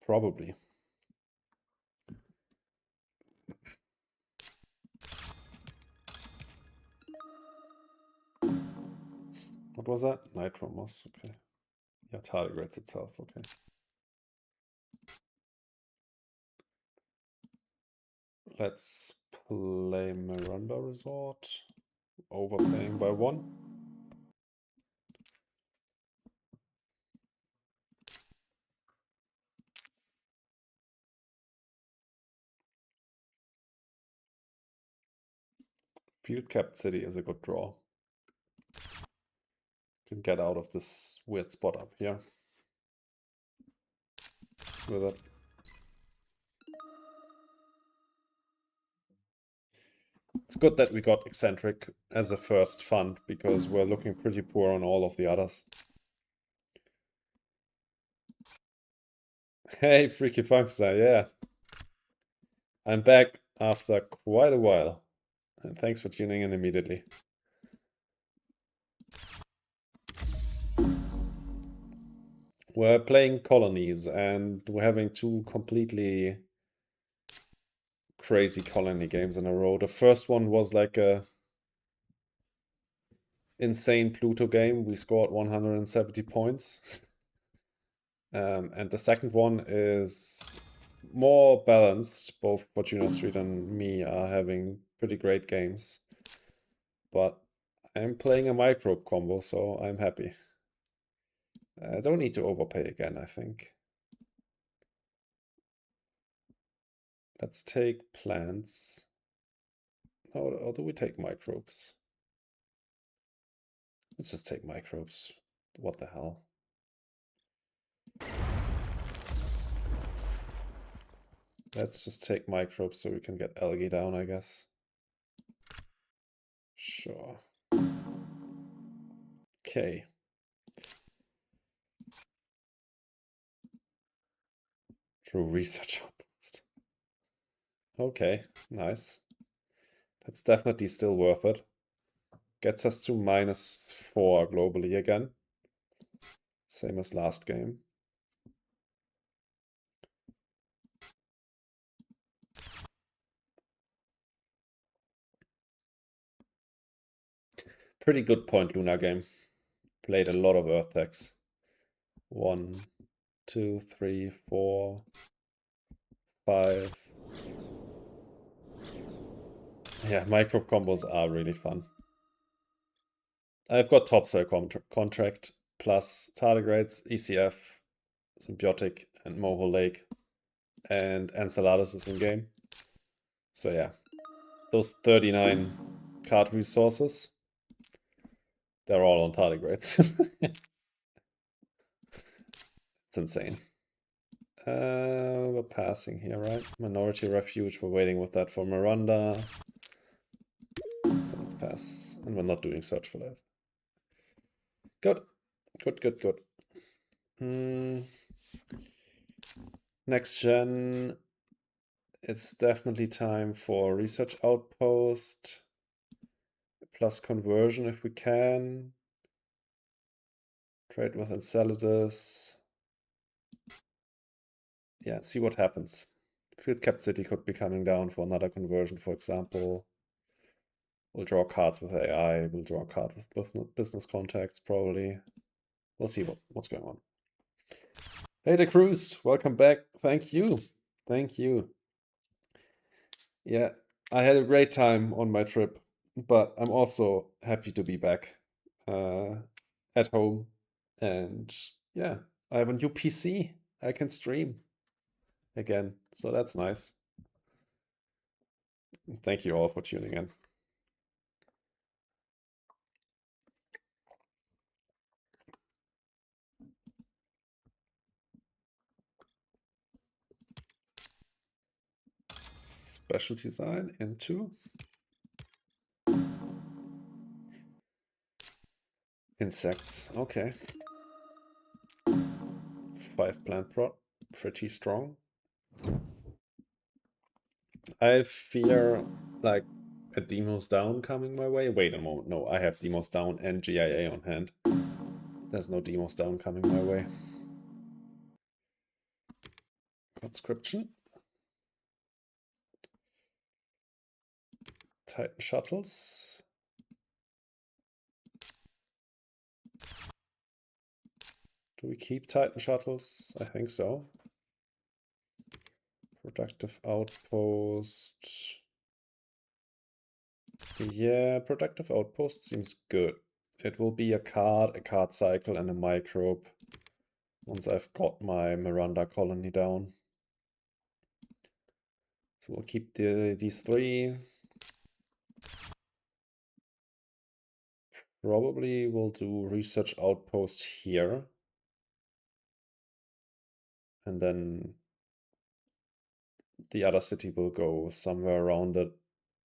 Probably. What was that? Nitro moss, okay. Yeah, tardigrades itself, okay. Let's play Miranda Resort. Overpaying by 1. Field Capped City is a good draw. Can get out of this weird spot up here. With it. It's good that we got Eccentric as a first fund, because we're looking pretty poor on all of the others. Hey, Freaky Funkster, yeah. I'm back after quite a while. And thanks for tuning in immediately. We're playing colonies, and we're having 2 completely crazy colony games in a row. The first one was like a insane Pluto game. We scored 170 points. And the second one is more balanced. Both Fortuna Street and me are having pretty great games. But I'm playing a microbe combo, so I'm happy. I don't need to overpay again, I think. Let's take plants. Or do we take microbes? Let's just take microbes. What the hell? Let's just take microbes so we can get algae down, I guess. Sure. Okay. True research outpost. Okay, nice. That's definitely still worth it. Gets us to -4 globally again. Same as last game. Pretty good Point Luna game. Played a lot of Earth decks. 1, 2, 3, 4, 5. Yeah, microbe combos are really fun. I've got Topsoil contract plus tardigrades, ECF, Symbiotic and Moho Lake. And Enceladus is in game. So yeah, those 39 card resources, they're all on tardigrades. It's insane. We're passing here, right? Minority Refuge, we're waiting with that for Miranda. So let's pass. And we're not doing Search for Life. Good. Good, good, good. Next gen, it's definitely time for Research Outpost. Plus conversion if we can. Trade with Enceladus. Yeah, see what happens. Field Cap City could be coming down for another conversion, for example. We'll draw cards with AI. We'll draw a card with business contacts, probably. We'll see what's going on. Hey, the Cruz, welcome back. Thank you. Thank you. Yeah, I had a great time on my trip, but I'm also happy to be back at home. And yeah, I have a new PC. I can stream again, so that's nice. Thank you all for tuning in. Special design into insects. Okay. 5 plant prot. Pretty strong. I fear like a Demos down coming my way. Wait a moment. No, I have Demos down and GIA on hand. There's no Demos down coming my way. Conscription. Titan shuttles. Do we keep Titan shuttles? I think so. Productive outpost. Yeah, productive outpost seems good. It will be a card cycle, and a microbe once I've got my Miranda colony down. So we'll keep these 3. Probably we'll do research outpost here. And then the other city will go somewhere around it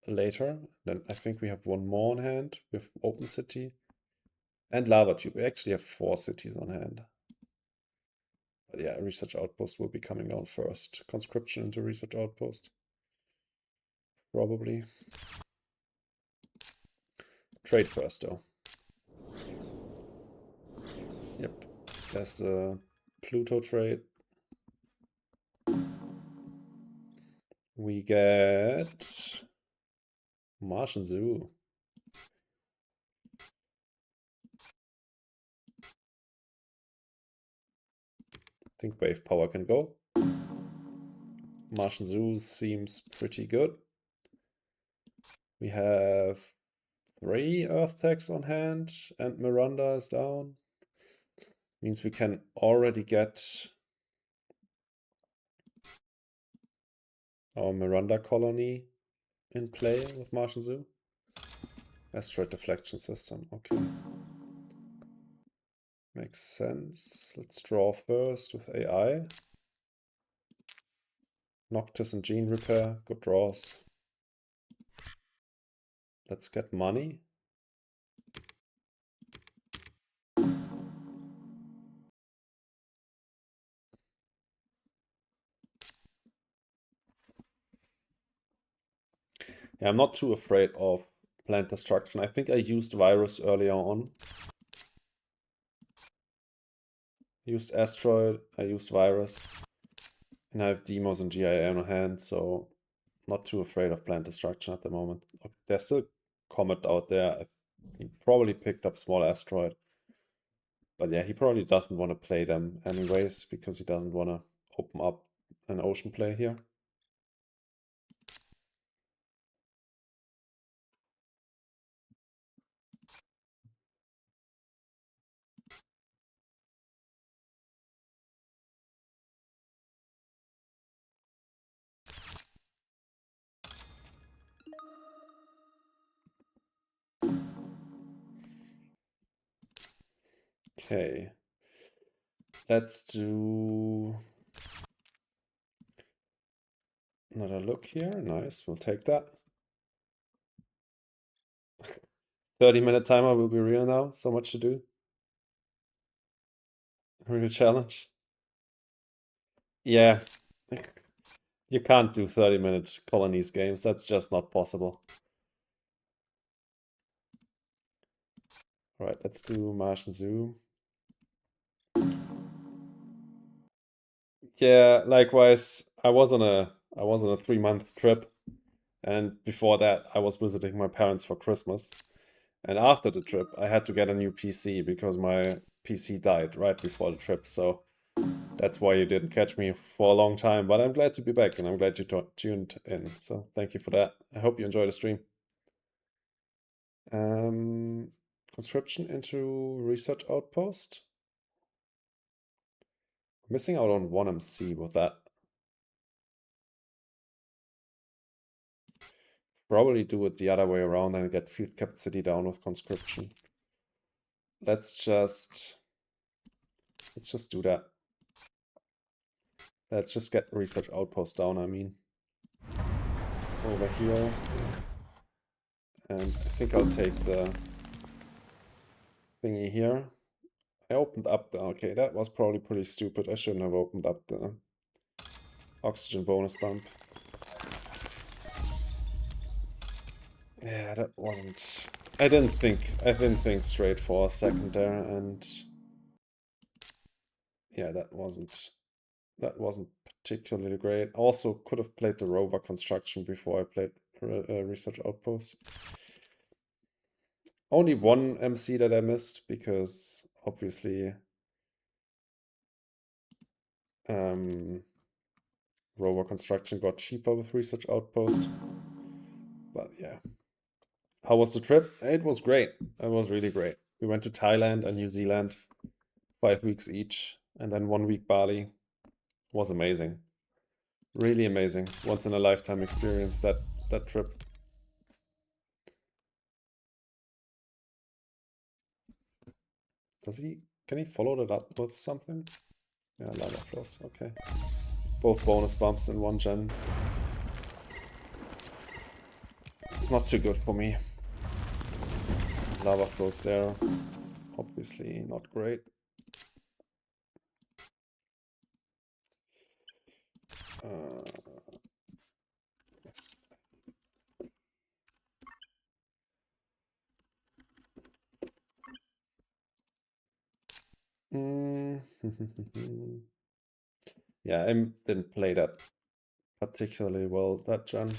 later. Then I think we have 1 more on hand with open city and lava tube. We actually have 4 cities on hand. But yeah, research outpost will be coming down first. Conscription into research outpost. Probably. Trade first though. Yep. There's a Pluto trade. We get Martian Zoo. I think wave power can go. Martian Zoo seems pretty good. We have 3 Earth tags on hand, and Miranda is down. Means we can already get our Miranda colony in play with Martian Zoo. Asteroid deflection system, okay. Makes sense. Let's draw first with AI. Noctis and Gene Repair, good draws. Let's get money. Yeah, I'm not too afraid of plant destruction. I think I used virus earlier on. Used asteroid, I used virus. And I have Demos and GIA on hand, so not too afraid of plant destruction at the moment. There's still Comet out there. He probably picked up small asteroid. But yeah, he probably doesn't want to play them anyways, because he doesn't want to open up an ocean play here. Okay. Let's do another look here. Nice, we'll take that. 30-minute timer will be real now. So much to do. Real challenge. Yeah. You can't do 30-minute colonies games. That's just not possible. All right, let's do Martian Zoo. Yeah, likewise. I was on a 3-month trip, and before that I was visiting my parents for Christmas. And after the trip, I had to get a new PC because my PC died right before the trip. So that's why you didn't catch me for a long time. But I'm glad to be back, and I'm glad you tuned in. So thank you for that. I hope you enjoy the stream. Conscription into research outpost. Missing out on 1 MC with that. Probably do it the other way around and get field capacity down with conscription. Let's just do that. Let's just get research outpost down, I mean. Over here. And I think I'll take the thingy here. I opened up the... Okay, that was probably pretty stupid. I shouldn't have opened up the oxygen bonus bump. Yeah, that wasn't... I didn't think straight for a second there, and... Yeah, that wasn't particularly great. Also, could have played the rover construction before I played research outpost. Only 1 MC that I missed because obviously rover construction got cheaper with research outpost. But yeah. How was the trip? It was great. It was really great. We went to Thailand and New Zealand, 5 weeks each, and then 1 week Bali. It was amazing. Really amazing. Once in a lifetime experience, that trip. Can he follow that up with something? Yeah, lava flows, okay. Both bonus bumps in 1 gen. It's not too good for me. Lava flows there. Obviously not great. Yes. Yeah, I didn't play that particularly well, that gen.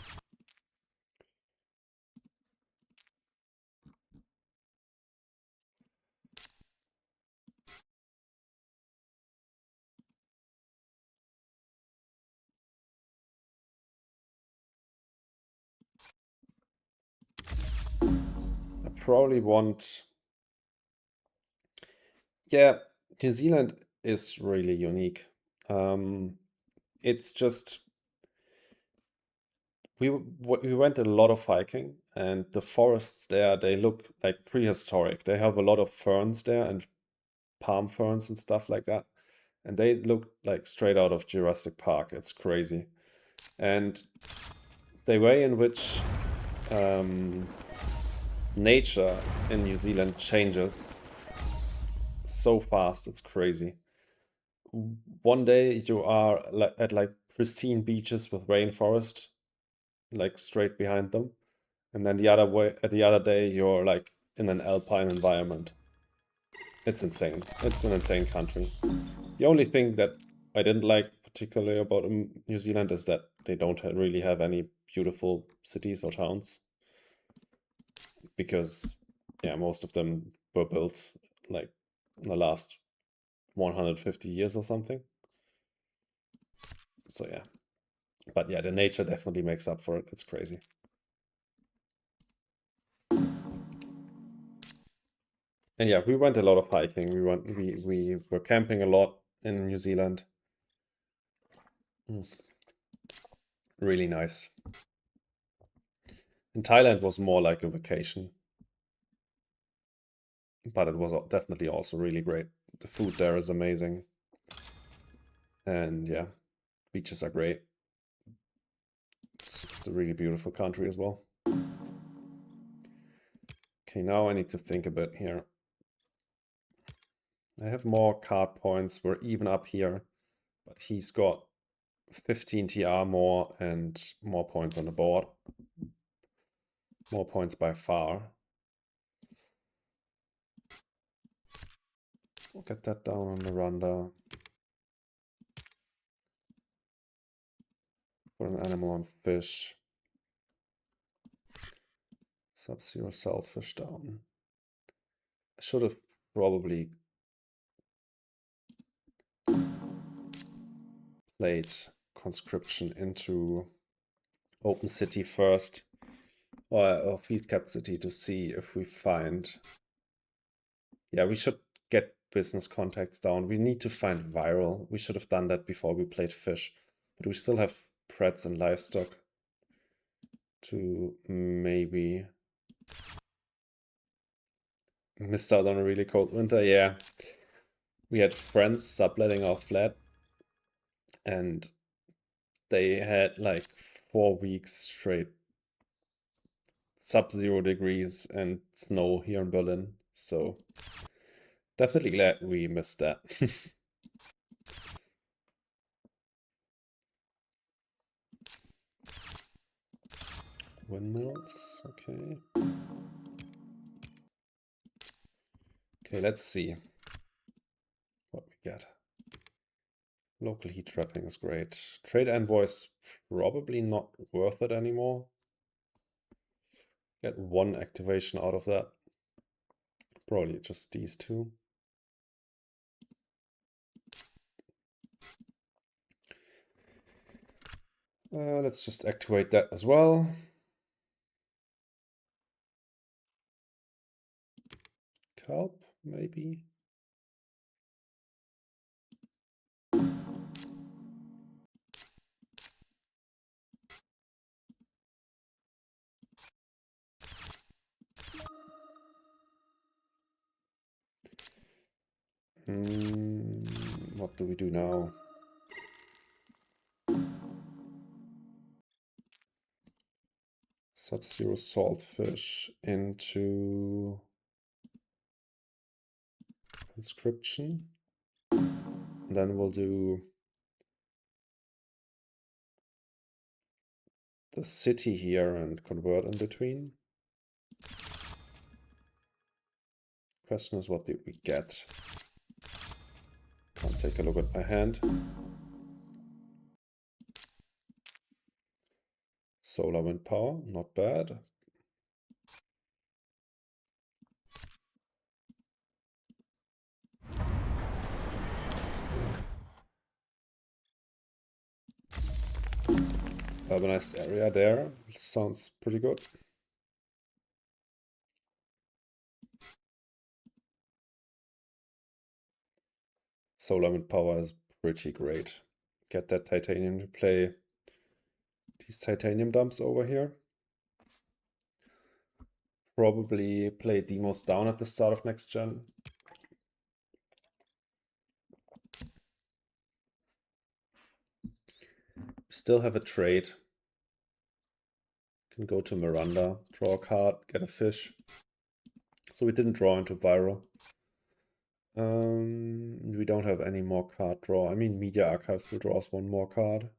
I probably want... Yeah, New Zealand is really unique. It's just... We went a lot of hiking, and the forests there, they look like prehistoric. They have a lot of ferns there and palm ferns and stuff like that. And they look like straight out of Jurassic Park. It's crazy. And the way in which nature in New Zealand changes so fast, it's crazy. One day you are at like pristine beaches with rainforest, like straight behind them. And then the other day you're like in an alpine environment. It's insane. It's an insane country. The only thing that I didn't like particularly about New Zealand is that they don't really have any beautiful cities or towns. Because, yeah, most of them were built like in the last 150 years or something. So, yeah. But yeah, the nature definitely makes up for it. It's crazy. And yeah, we went a lot of hiking. We were camping a lot in New Zealand. Really nice. And Thailand was more like a vacation. But it was definitely also really great. The food there is amazing. And yeah, beaches are great. It's a really beautiful country as well. Okay, now I need to think a bit here. I have more card points. We're even up here, but he's got 15 TR more and more points on the board. More points by far. We'll get that down on Miranda. Put an animal on fish. Sub-Zero Saltfish down. I should have probably played Conscription into Open City first, or Field Capped City, to see if we find... Yeah, we should get business contacts down. We need to find viral. We should have done that before we played fish. But we still have Preds and livestock to maybe... Missed out on a really cold winter, yeah. We had friends subletting our flat, and they had like 4 weeks straight sub-zero degrees and snow here in Berlin. So definitely glad we missed that. Windmills, okay. Okay, let's see what we get. Local heat trapping is great. Trade envoys probably not worth it anymore. Get 1 activation out of that. Probably just these 2. Let's just activate that as well. Kelp, maybe. What do we do now? Sub-Zero Saltfish into Conscription. And then we'll do the city here and convert in between. Question is, what did we get? Can't take a look at my hand. Solar wind power, not bad. Urbanized area there, sounds pretty good. Solar wind power is pretty great. Get that titanium to play these titanium dumps over here. Probably play demos down at the start of next gen. Still have a trade. Can go to Miranda, draw a card, get a fish. So we didn't draw into viral. We don't have any more card draw. I mean, Media Archives will draw us 1 more card.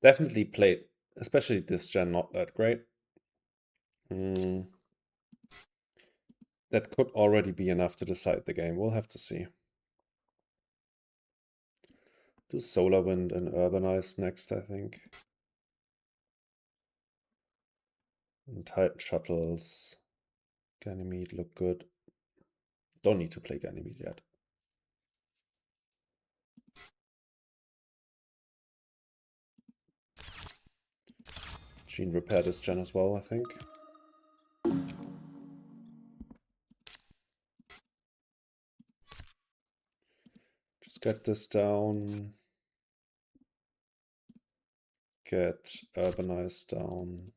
Definitely played, especially this gen, not that great. That could already be enough to decide the game. We'll have to see. Do Solar Wind and Urbanize next, I think. And Titan Shuttles. Ganymede look good. Don't need to play Ganymede yet. Gene repair this gen as well, I think. Just Get this down. Get urbanized down.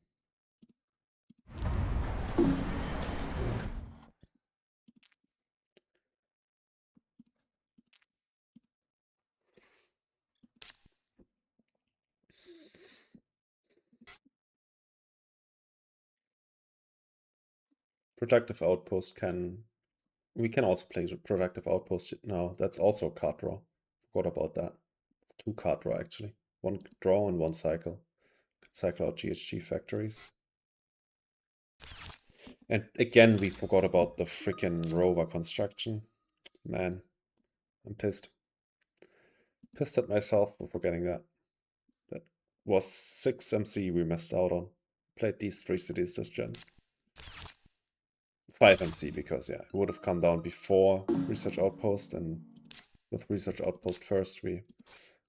Productive outpost can... We can also play productive outpost now. That's also a card draw. Forgot about that. It's 2 card draw actually. 1 draw and 1 cycle. Could cycle out GHG factories. And again, we forgot about the freaking rover construction. Man, I'm pissed. Pissed at myself for forgetting that. That was 6 MC we missed out on. Played these 3 cities this gen. 5 MC because, yeah, it would have come down before Research Outpost, and with Research Outpost first, we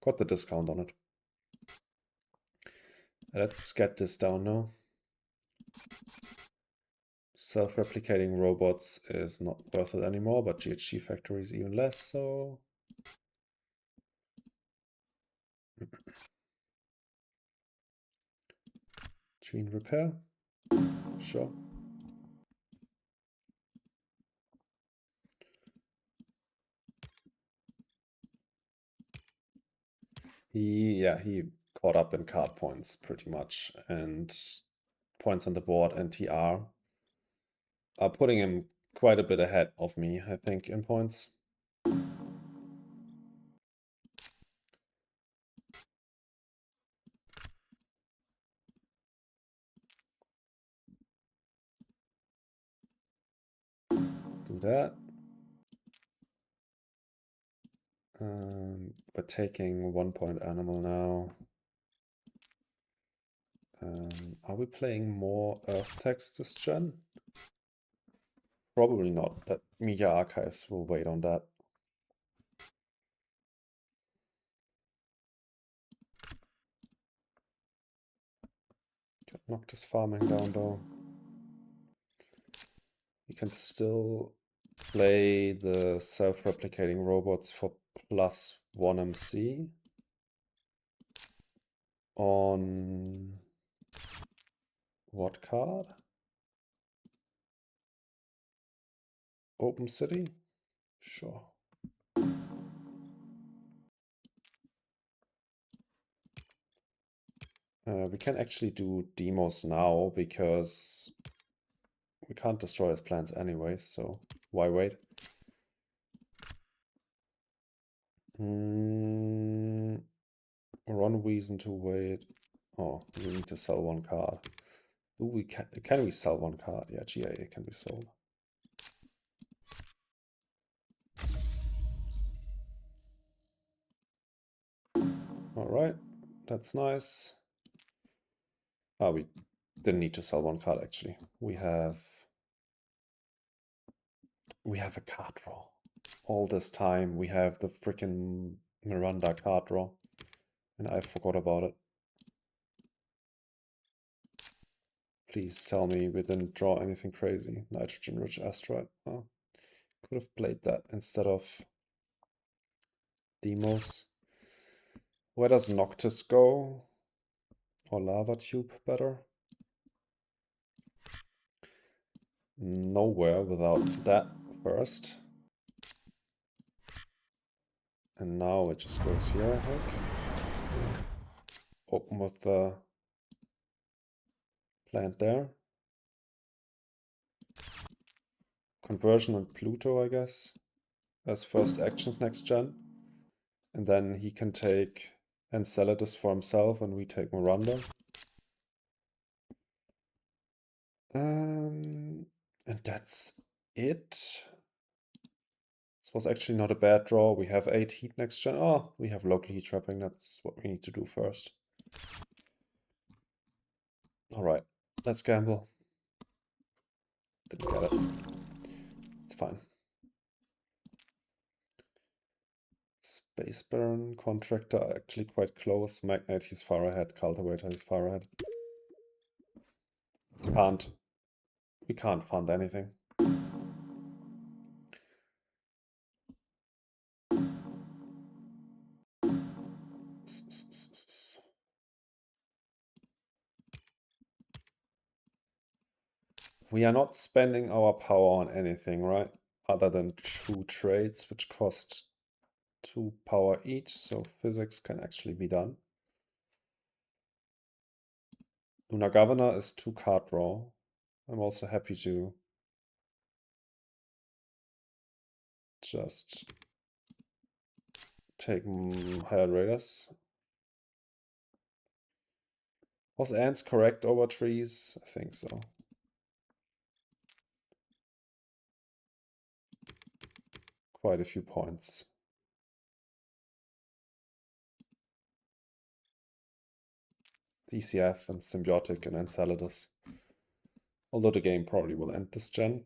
got the discount on it. Let's get this down now. Self-replicating robots is not worth it anymore, but GHG factories even less, so... Gene repair? Sure. He caught up in card points pretty much, and points on the board and TR are putting him quite a bit ahead of me, I think, in points. Do that. We're taking 1 point animal now. Are we playing more Earth text this gen? Probably not. That Media Archives will wait on that. Get Noctis farming down though. We can still play the self-replicating robots for +1 MC on what card? Open City? Sure. We can actually do demos now because we can't destroy his plans anyway, so why wait? One reason to wait. Oh, we need to sell 1 card. Do we can we sell 1 card? Yeah, GIA can be sold. Alright, that's nice. Oh, we didn't need to sell 1 card actually. We have a card draw. All this time we have the freaking Miranda card draw, and I forgot about it. Please tell me we didn't draw anything crazy. Nitrogen-rich asteroid. Oh, could have played that instead of Demos. Where does Noctis go? Or Lava Tube better? Nowhere without that first. And now it just goes here, I think. Open with the plant there. Conversion on Pluto, I guess, as first actions next gen. And then he can take Enceladus for himself and we take Miranda. And that's it. This was actually not a bad draw. We have 8 heat next gen. Oh, we have local heat trapping. That's what we need to do first. Alright, let's gamble. Didn't get it. It's fine. Space Baron, Contractor actually quite close. Magnate, he's far ahead. Cultivator, he's far ahead. We can't fund anything. We are not spending our power on anything, right? Other than 2 trades, which cost 2 power each, so physics can actually be done. Lunar Governor is 2 card draw. I'm also happy to just take Hired Raiders. Was ants correct over trees? I think so. Quite a few points. DCF and Symbiotic and Enceladus. Although the game probably will end this gen.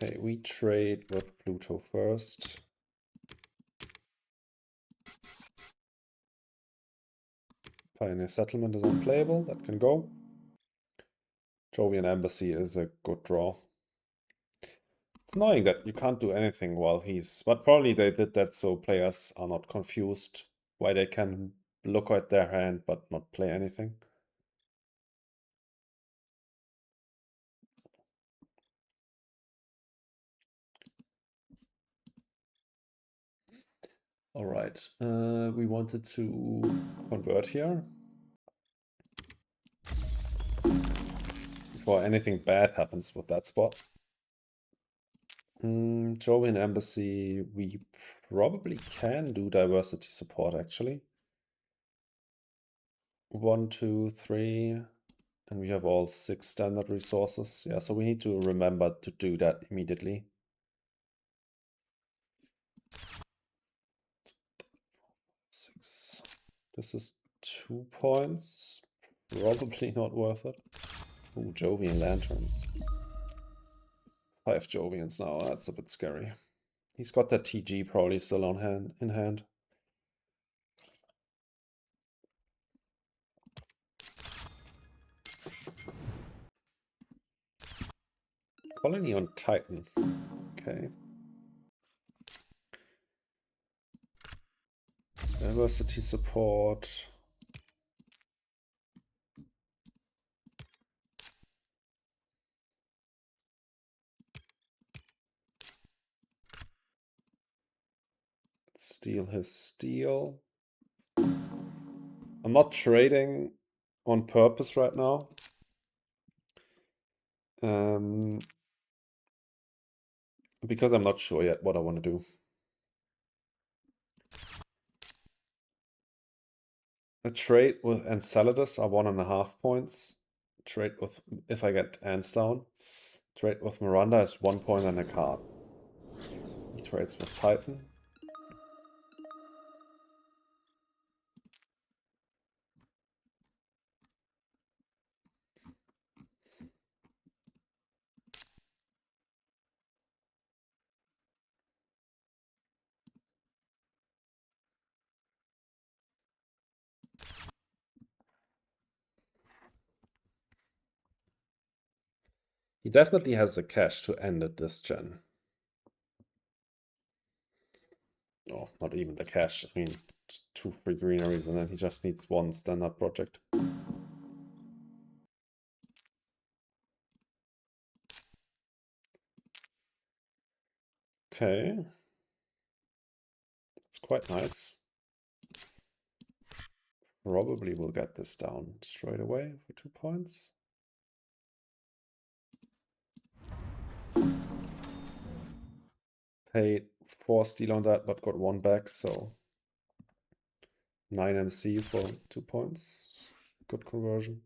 Okay, we trade with Pluto first. Pioneer Settlement is unplayable, that can go. Jovian Embassy is a good draw. It's annoying that you can't do anything while he's... But probably they did that so players are not confused why they can look at their hand but not play anything. All right, we wanted to convert here. Before anything bad happens with that spot. Jovian Embassy, we probably can do diversity support actually. 1, 2, 3, and we have all 6 standard resources. Yeah, so we need to remember to do that immediately. 6. This is 2 points. Probably not worth it. Ooh, Jovian Lanterns. 5 Jovians now, that's a bit scary. He's got that TG probably still on in hand. Colony on Titan. Okay. Diversity support. Steal his steel. I'm not trading on purpose right now. Because I'm not sure yet what I want to do. A trade with Enceladus are 1.5 points. Trade with, if I get ants down. Trade with Miranda is 1 point and a card. He trades with Titan. He definitely has the cash to end it this gen. Oh, not even the cash. I mean, 2 free greeneries and then he just needs 1 standard project. Okay. It's quite nice. Probably will get this down straight away for 2 points. Paid 4 steel on that, but got 1 back, so 9 MC for 2 points. Good conversion.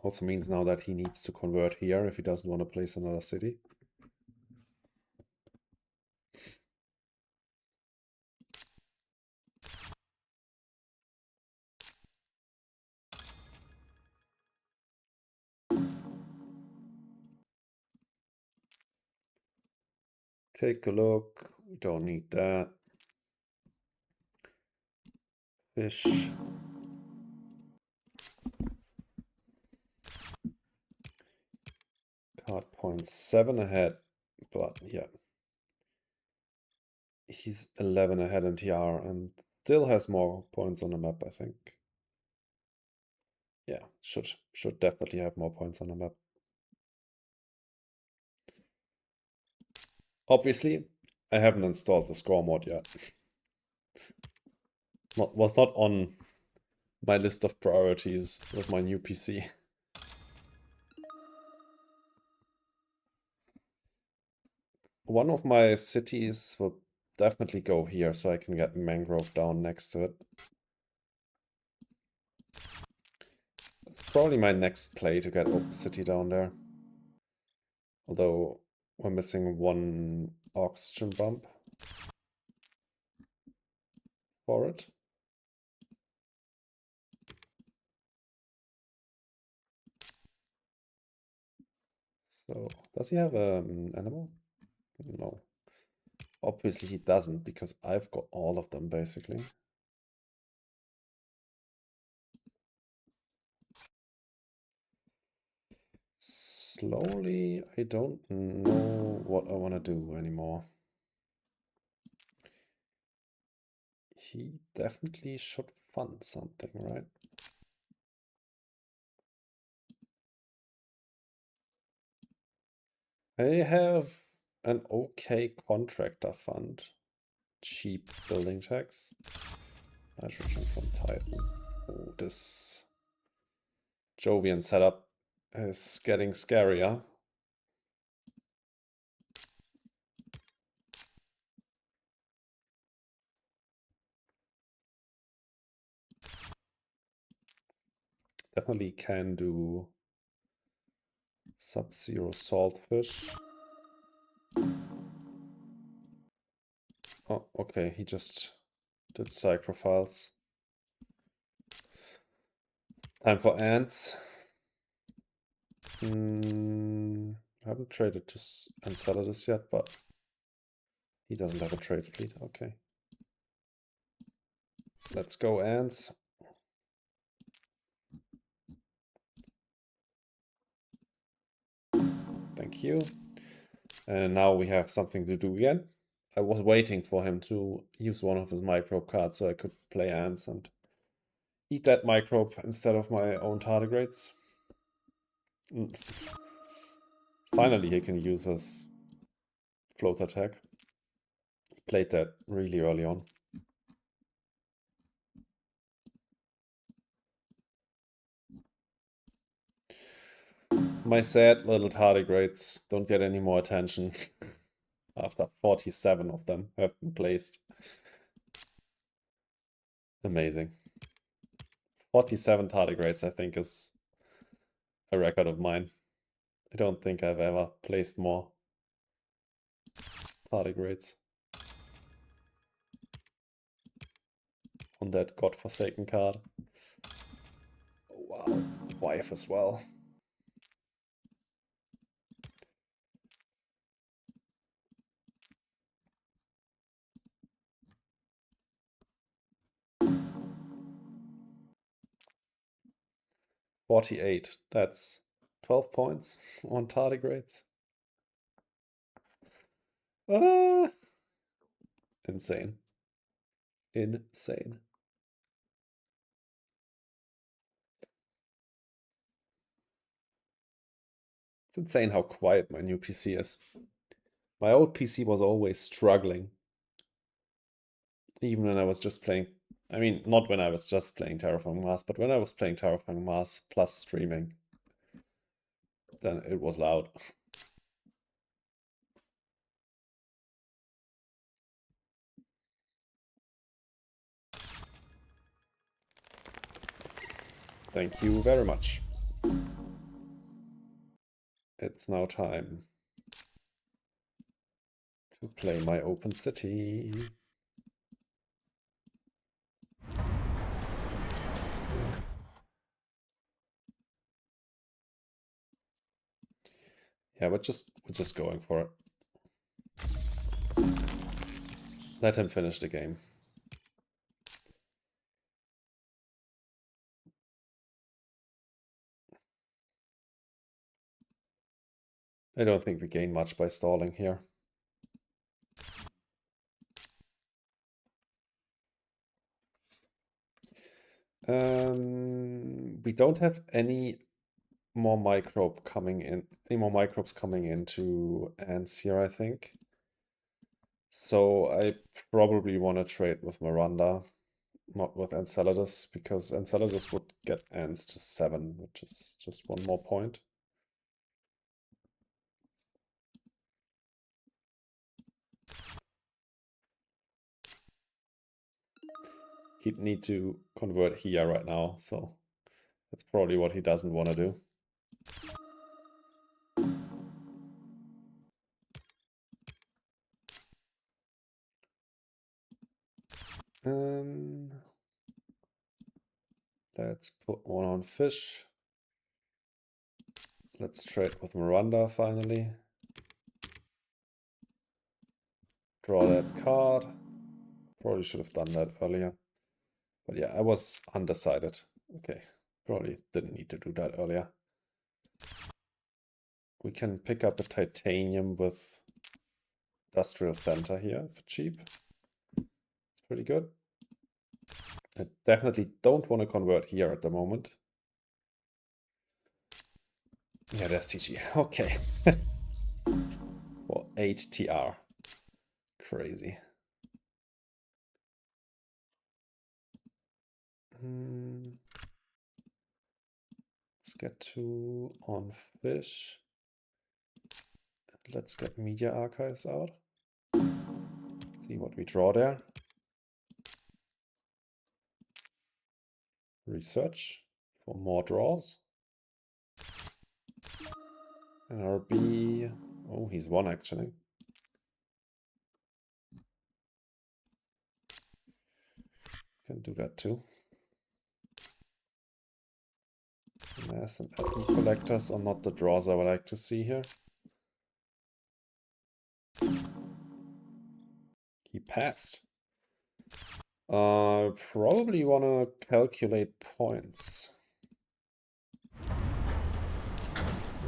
Also means now that he needs to convert here if he doesn't want to place another city. Take a look. We don't need that. Fish. Card points 7 ahead, but yeah. He's 11 ahead in TR and still has more points on the map, I think. Yeah, should definitely have more points on the map. Obviously, I haven't installed the score mod yet. Was not on my list of priorities with my new PC. One of my cities will definitely go here, so I can get mangrove down next to it. It's probably my next play to get open city down there. Although we're missing one oxygen bump for it. So, does he have an animal? No. Obviously he doesn't, because I've got all of them, basically. Slowly, I don't know what I want to do anymore. He definitely should fund something, right? I have an okay contractor fund. Cheap building tax. Nitrogen from Titan. Oh, this Jovian setup is getting scarier. Definitely can do Sub-Zero Saltfish. Oh, okay, he just did Psychrophiles. Time for ants. I haven't traded to Enceladus yet, but he doesn't have a trade fleet. Okay. Let's go, ants. Thank you. And now we have something to do again. I was waiting for him to use one of his microbe cards so I could play ants and eat that microbe instead of my own tardigrades. Finally, he can use his float attack. Played that really early on. My sad little tardigrades don't get any more attention after 47 of them have been placed. Amazing. 47 tardigrades, I think, is a record of mine. I don't think I've ever placed more tardigrades on that godforsaken card. Oh, wow, wife as well. $48. That's 12 points on tardigrades. Ah, insane. Insane. It's insane how quiet my new PC is. My old PC was always struggling. Even when I was just playing. I mean, not when I was just playing Terraforming Mars, but when I was playing Terraforming Mars plus streaming. Then it was loud. Thank you very much. It's now time to play my open city. Yeah, we're just going for it. Let him finish the game. I don't think we gain much by stalling here. We don't have any more microbes coming into ants here, I think. So I probably want to trade with Miranda, not with Enceladus, because Enceladus would get ants to 7, which is just one more point. He'd need to convert here right now, so that's probably what he doesn't want to do. Um, let's put one on fish. Let's trade with Miranda finally. Draw that card. Probably should have done that earlier. But yeah, I was undecided. Okay, probably didn't need to do that earlier. We can pick up a titanium with industrial center here for cheap. It's pretty good. I definitely don't want to convert here at the moment. Yeah, there's TG. Okay. For 8 TR. Crazy. Let's get 2 on fish. Let's get media archives out. See what we draw there. Research for more draws. RB. Oh, he's 1 actually. Can do that too. Mass and atom collectors are not the draws I would like to see here. He passed. Probably want to calculate points.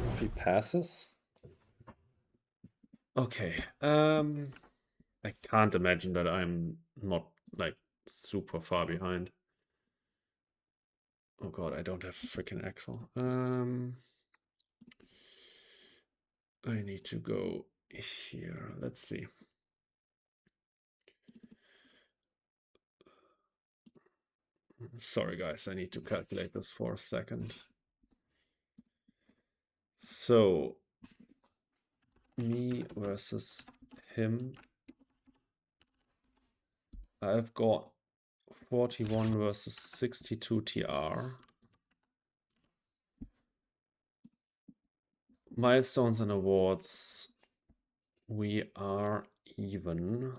If he passes. Okay. I can't imagine that I'm not like super far behind. Oh god, I don't have freaking Excel. I need to go here. Let's see. Sorry guys, I need to calculate this for a second. So, me versus him. I've got 41 versus 62 TR. Milestones and awards. We are even.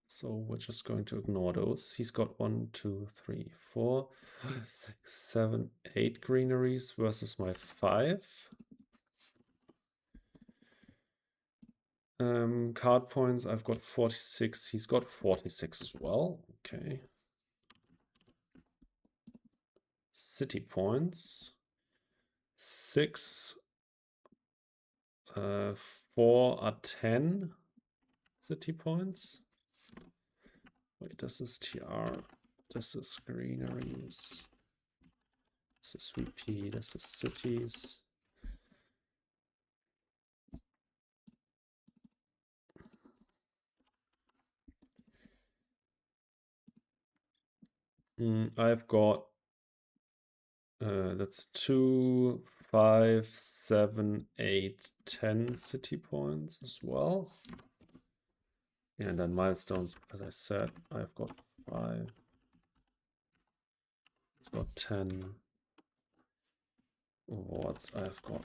So we're just going to ignore those. He's got 1, 2, 3, 4, 5, 6, 7, 8 greeneries versus my 5. Card points, I've got 46. He's got 46 as well. Okay. City points. 6. 4 are 10 city points. Wait, this is TR. This is greeneries. This is VP. This is cities. I've got that's 2, 5, 7, 8, 10 city points as well. And then milestones, as I said, I've got 5. It's got 10. Awards, I've got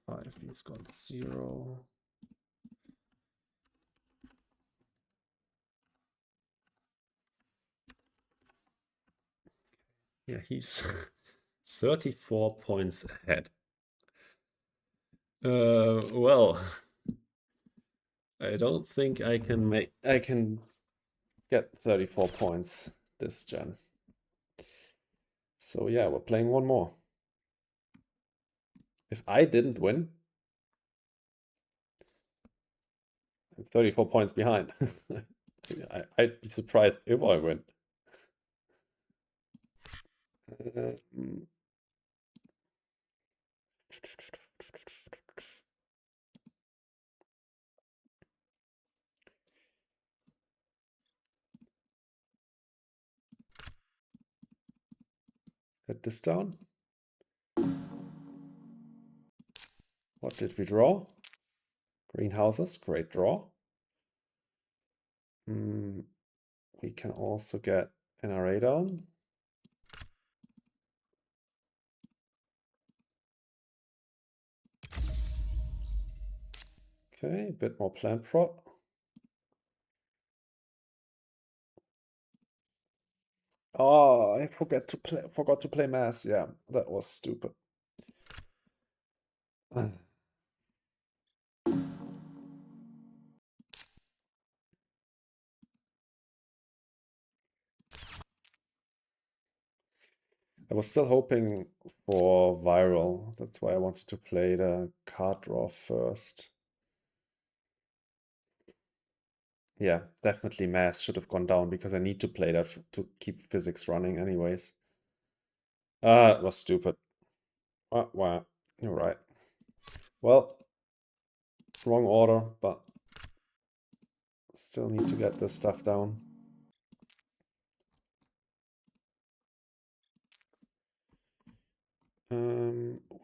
5. He's got 0. Yeah, he's 34 points ahead. Well, I don't think I can get 34 points this gen. So yeah, we're playing one more. If I didn't win, I'm 34 points behind. I'd be surprised if I win. Get this down. What did we draw? Greenhouses, great draw. We can also get an array down. Okay, a bit more plant prot. Oh, I forgot to play mass. Yeah, that was stupid. I was still hoping for viral. That's why I wanted to play the card draw first. Yeah, definitely mass should have gone down because I need to play that to keep physics running anyways. Ah, it was stupid. Wow, you're right. Well, wrong order, but still need to get this stuff down.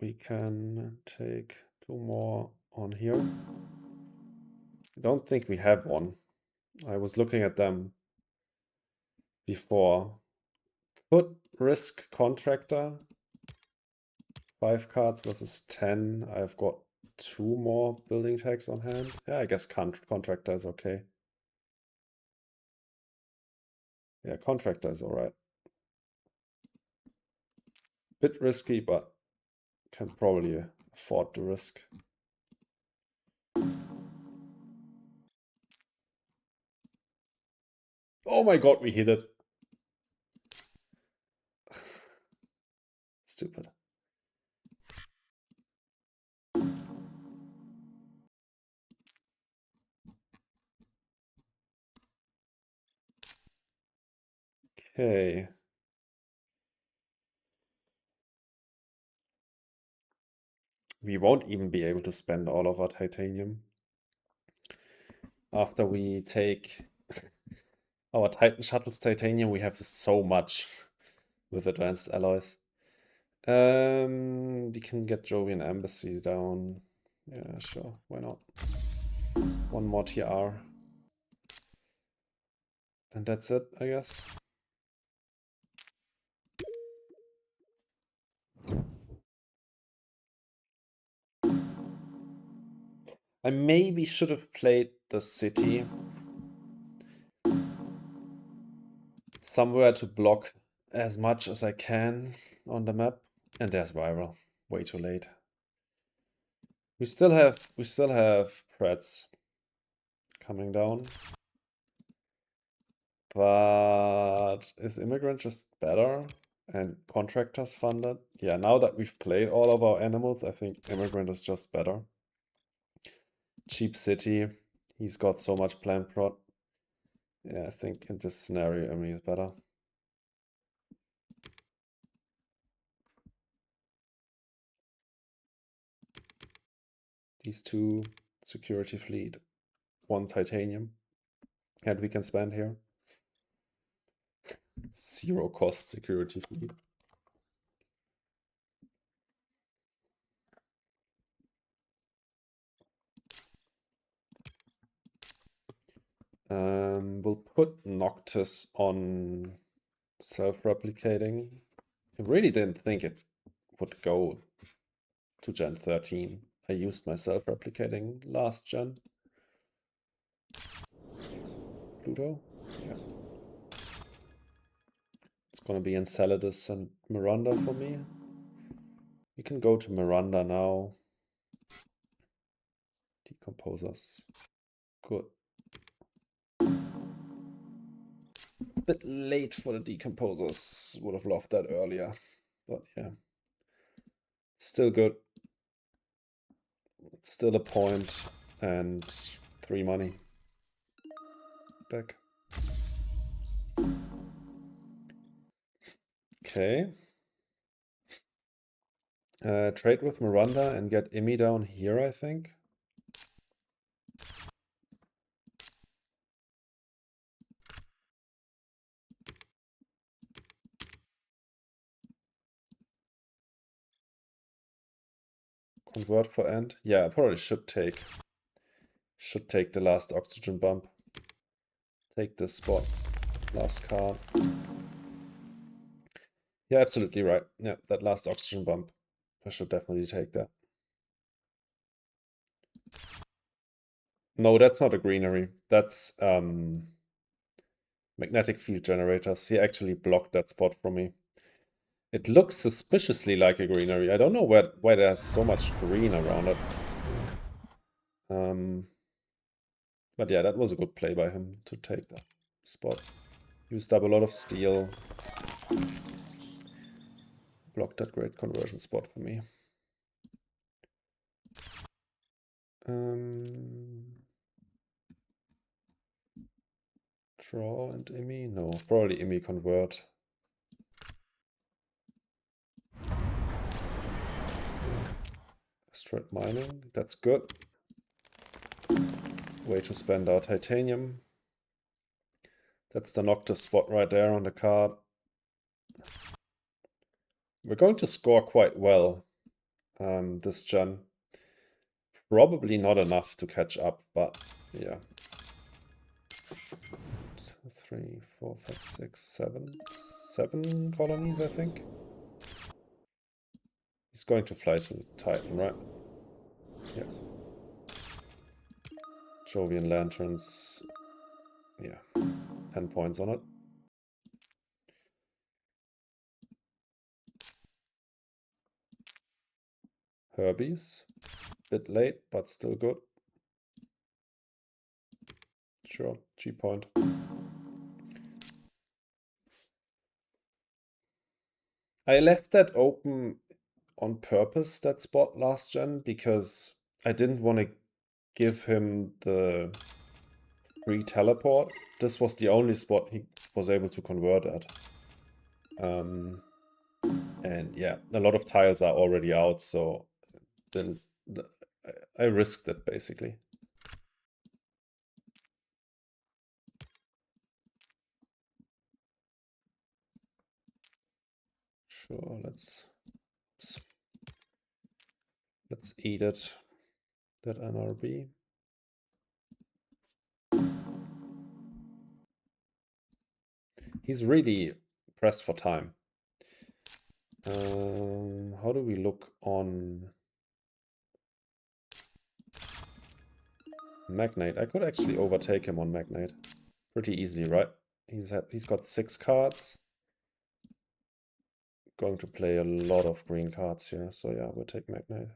We can take 2 more on here. I don't think we have one. I was looking at them before. Put risk contractor. 5 cards versus 10. I've got 2 more building tags on hand. Yeah, I guess contractor is okay. Yeah, contractor is alright. Bit risky, but can probably afford the risk. Oh my god, we hit it. Stupid. Okay. We won't even be able to spend all of our titanium. After we take our Titan Shuttle's titanium, we have so much with advanced alloys. We can get Jovian embassies down. Yeah, sure. Why not? 1 more TR. And that's it, I guess. I maybe should have played the city somewhere to block as much as I can on the map. And there's viral. Way too late. We still have Preds coming down. But is immigrant just better? And contractors funded? Yeah, now that we've played all of our animals, I think immigrant is just better. Cheap city. He's got so much plant prot. Yeah, I think in this scenario, Emmy is better. These 2 security fleet, 1 titanium, and we can spend here. 0 cost security fleet. We'll put Noctis on self-replicating. I really didn't think it would go to Gen 13. I used my self-replicating last gen. Pluto? Yeah. It's gonna be Enceladus and Miranda for me. We can go to Miranda now. Decomposers. Good. Bit late for the decomposers. Would have loved that earlier. But yeah. Still good. Still a point. And 3 money. Back. Okay. Trade with Miranda and get Imi down here, I think. Convert for end. Yeah, I probably should take the last oxygen bump. Take this spot. Last card. Yeah, absolutely right. Yeah, that last oxygen bump. I should definitely take that. No, that's not a greenery. That's magnetic field generators. He actually blocked that spot for me. It looks suspiciously like a greenery. I don't know why there's so much green around it. But yeah, that was a good play by him to take that spot. Used up a lot of steel. Blocked that great conversion spot for me. Draw and Imi? No, probably Imi convert. Asteroid mining, that's good. Way to spend our titanium. That's the Noctis spot right there on the card. We're going to score quite well this gen. Probably not enough to catch up, but yeah. 2, 3, 4, 5, 6, 7. 7 colonies, I think. He's going to fly to Titan, right? Yeah. Jovian Lanterns. Yeah. 10 points on it. Herbies. Bit late, but still good. Sure, G point. I left that open on purpose, that spot last gen, because I didn't want to give him the free teleport. This was the only spot he was able to convert at. And yeah, a lot of tiles are already out, so then I risked it basically. Sure, let's eat it. That NRB. He's really pressed for time. How do we look on Magnate? I could actually overtake him on Magnate. Pretty easy, right? He's got 6 cards. Going to play a lot of green cards here, so yeah, we'll take Magnate.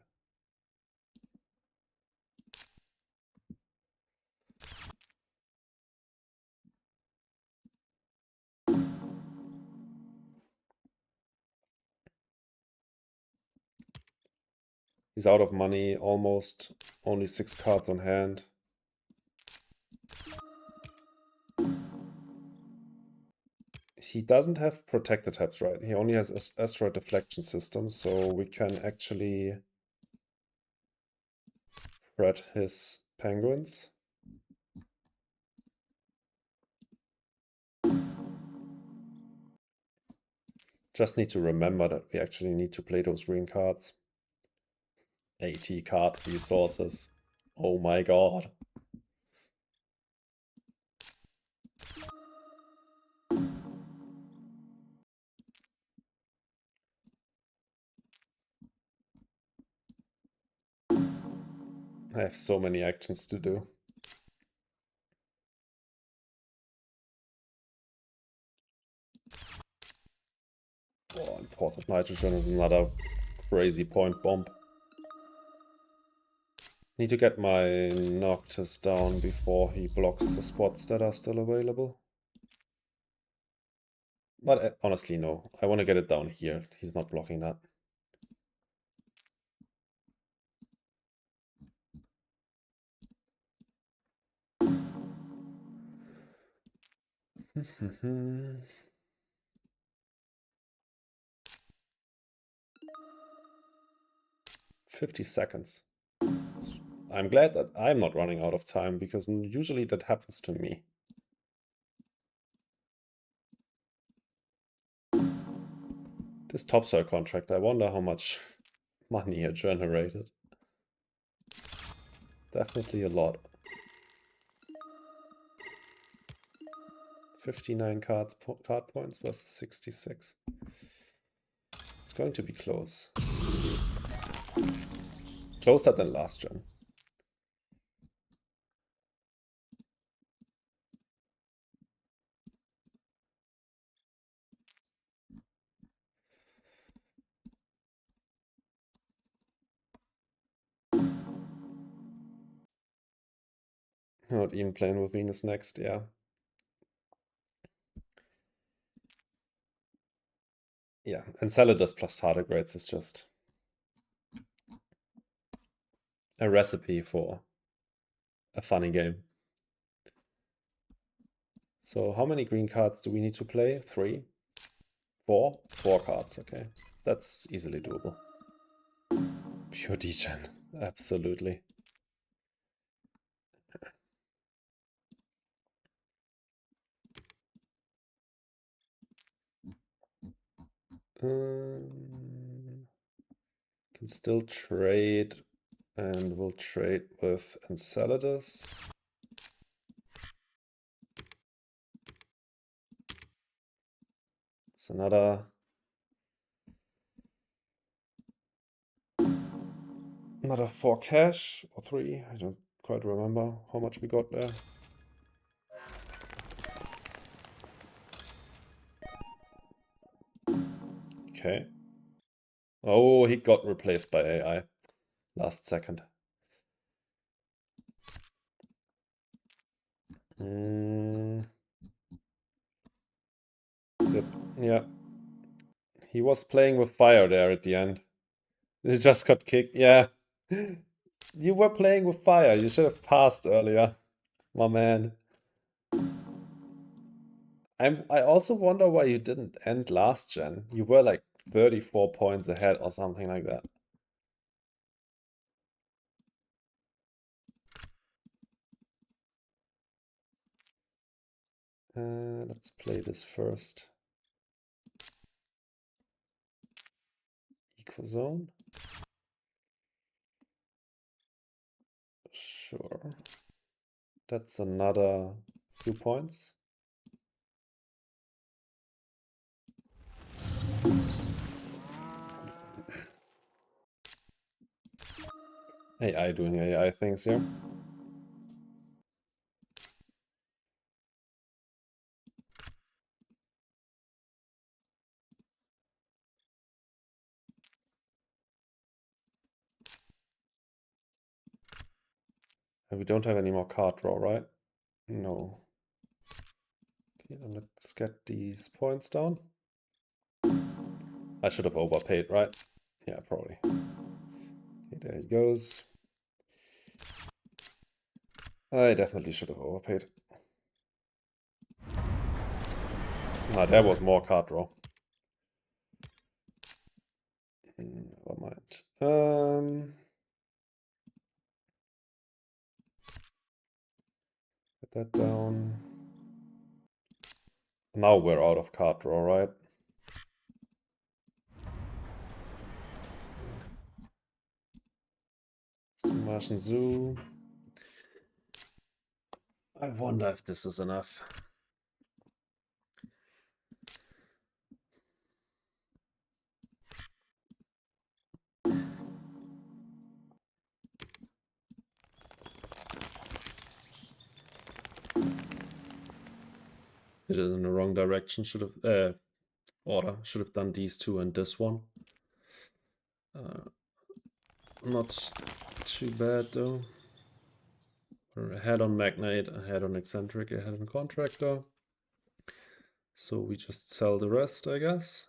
He's out of money, almost. Only 6 cards on hand. He doesn't have protected tabs, right? He only has asteroid deflection system, so we can actually threat his penguins. Just need to remember that we actually need to play those green cards. 80 card resources. Oh my god. I have so many actions to do. Oh, imported nitrogen is another crazy point bomb. Need to get my Noctis down before he blocks the spots that are still available. But honestly, no. I want to get it down here. He's not blocking that. 50 seconds. I'm glad that I'm not running out of time, because usually that happens to me. This topsoil contract, I wonder how much money it generated. Definitely a lot. 59 card points versus 66. It's going to be close. Closer than last gen. Not even playing with Venus next, yeah. Yeah, Enceladus plus tardigrades is just a recipe for a funny game. So how many green cards do we need to play? 3? 4? 4 cards, okay. That's easily doable. Pure degen, absolutely. Can still trade, and we'll trade with Enceladus. It's another 4 cash, or 3, I don't quite remember how much we got there. Okay. Oh, he got replaced by AI last second. Yep. Yeah. He was playing with fire there at the end. He just got kicked. Yeah. You were playing with fire. You should have passed earlier, my man. I also wonder why you didn't end last gen. You were like 34 points ahead or something like that. Let's play this first. Eco zone. Sure. That's another few points. AI doing AI things here. We don't have any more card draw, right? No. Okay, then let's get these points down. I should have overpaid, right? Yeah, probably. Okay, there he goes. I definitely should have overpaid. Ah, there was more card draw. Never mind. Put that down. Now we're out of card draw, right? Let's do Martian Zoo. I wonder if this is enough. Did it in the wrong direction. Should have order. Should have done these two and this one. Not too bad though. We're ahead on Magnate, ahead on Eccentric, ahead on Contractor. So we just sell the rest, I guess.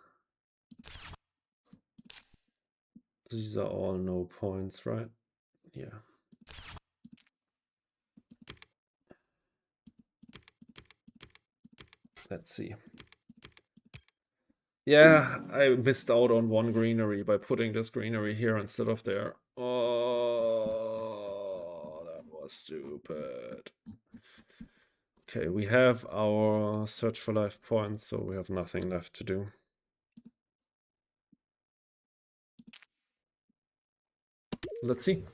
These are all no points, right? Yeah. Let's see. Yeah, I missed out on one greenery by putting this greenery here instead of there. Oh, that was stupid. Okay, we have our search for life points, so we have nothing left to do. Let's see.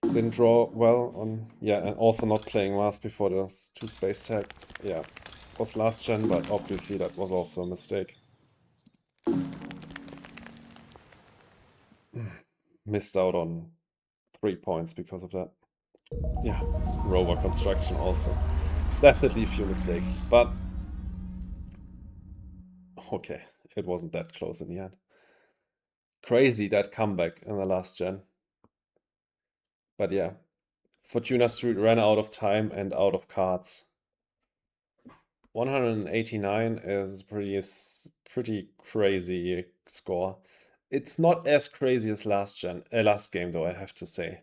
Didn't draw well on, yeah, and also not playing Mars before those 2 space tags. Yeah, was last gen, but obviously that was also a mistake. Missed out on 3 points because of that. Yeah, rover construction also. Definitely a few mistakes, but okay, it wasn't that close in the end. Crazy that comeback in the last gen. But yeah, Fortuna Street ran out of time and out of cards. 189 is pretty crazy score. It's not as crazy as last game though, I have to say.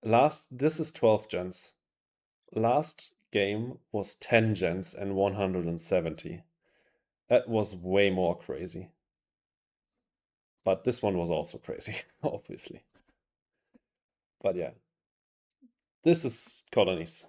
This is 12 gens. Last game was 10 gens and 170. That was way more crazy. But this one was also crazy, obviously. But yeah, this is colonies.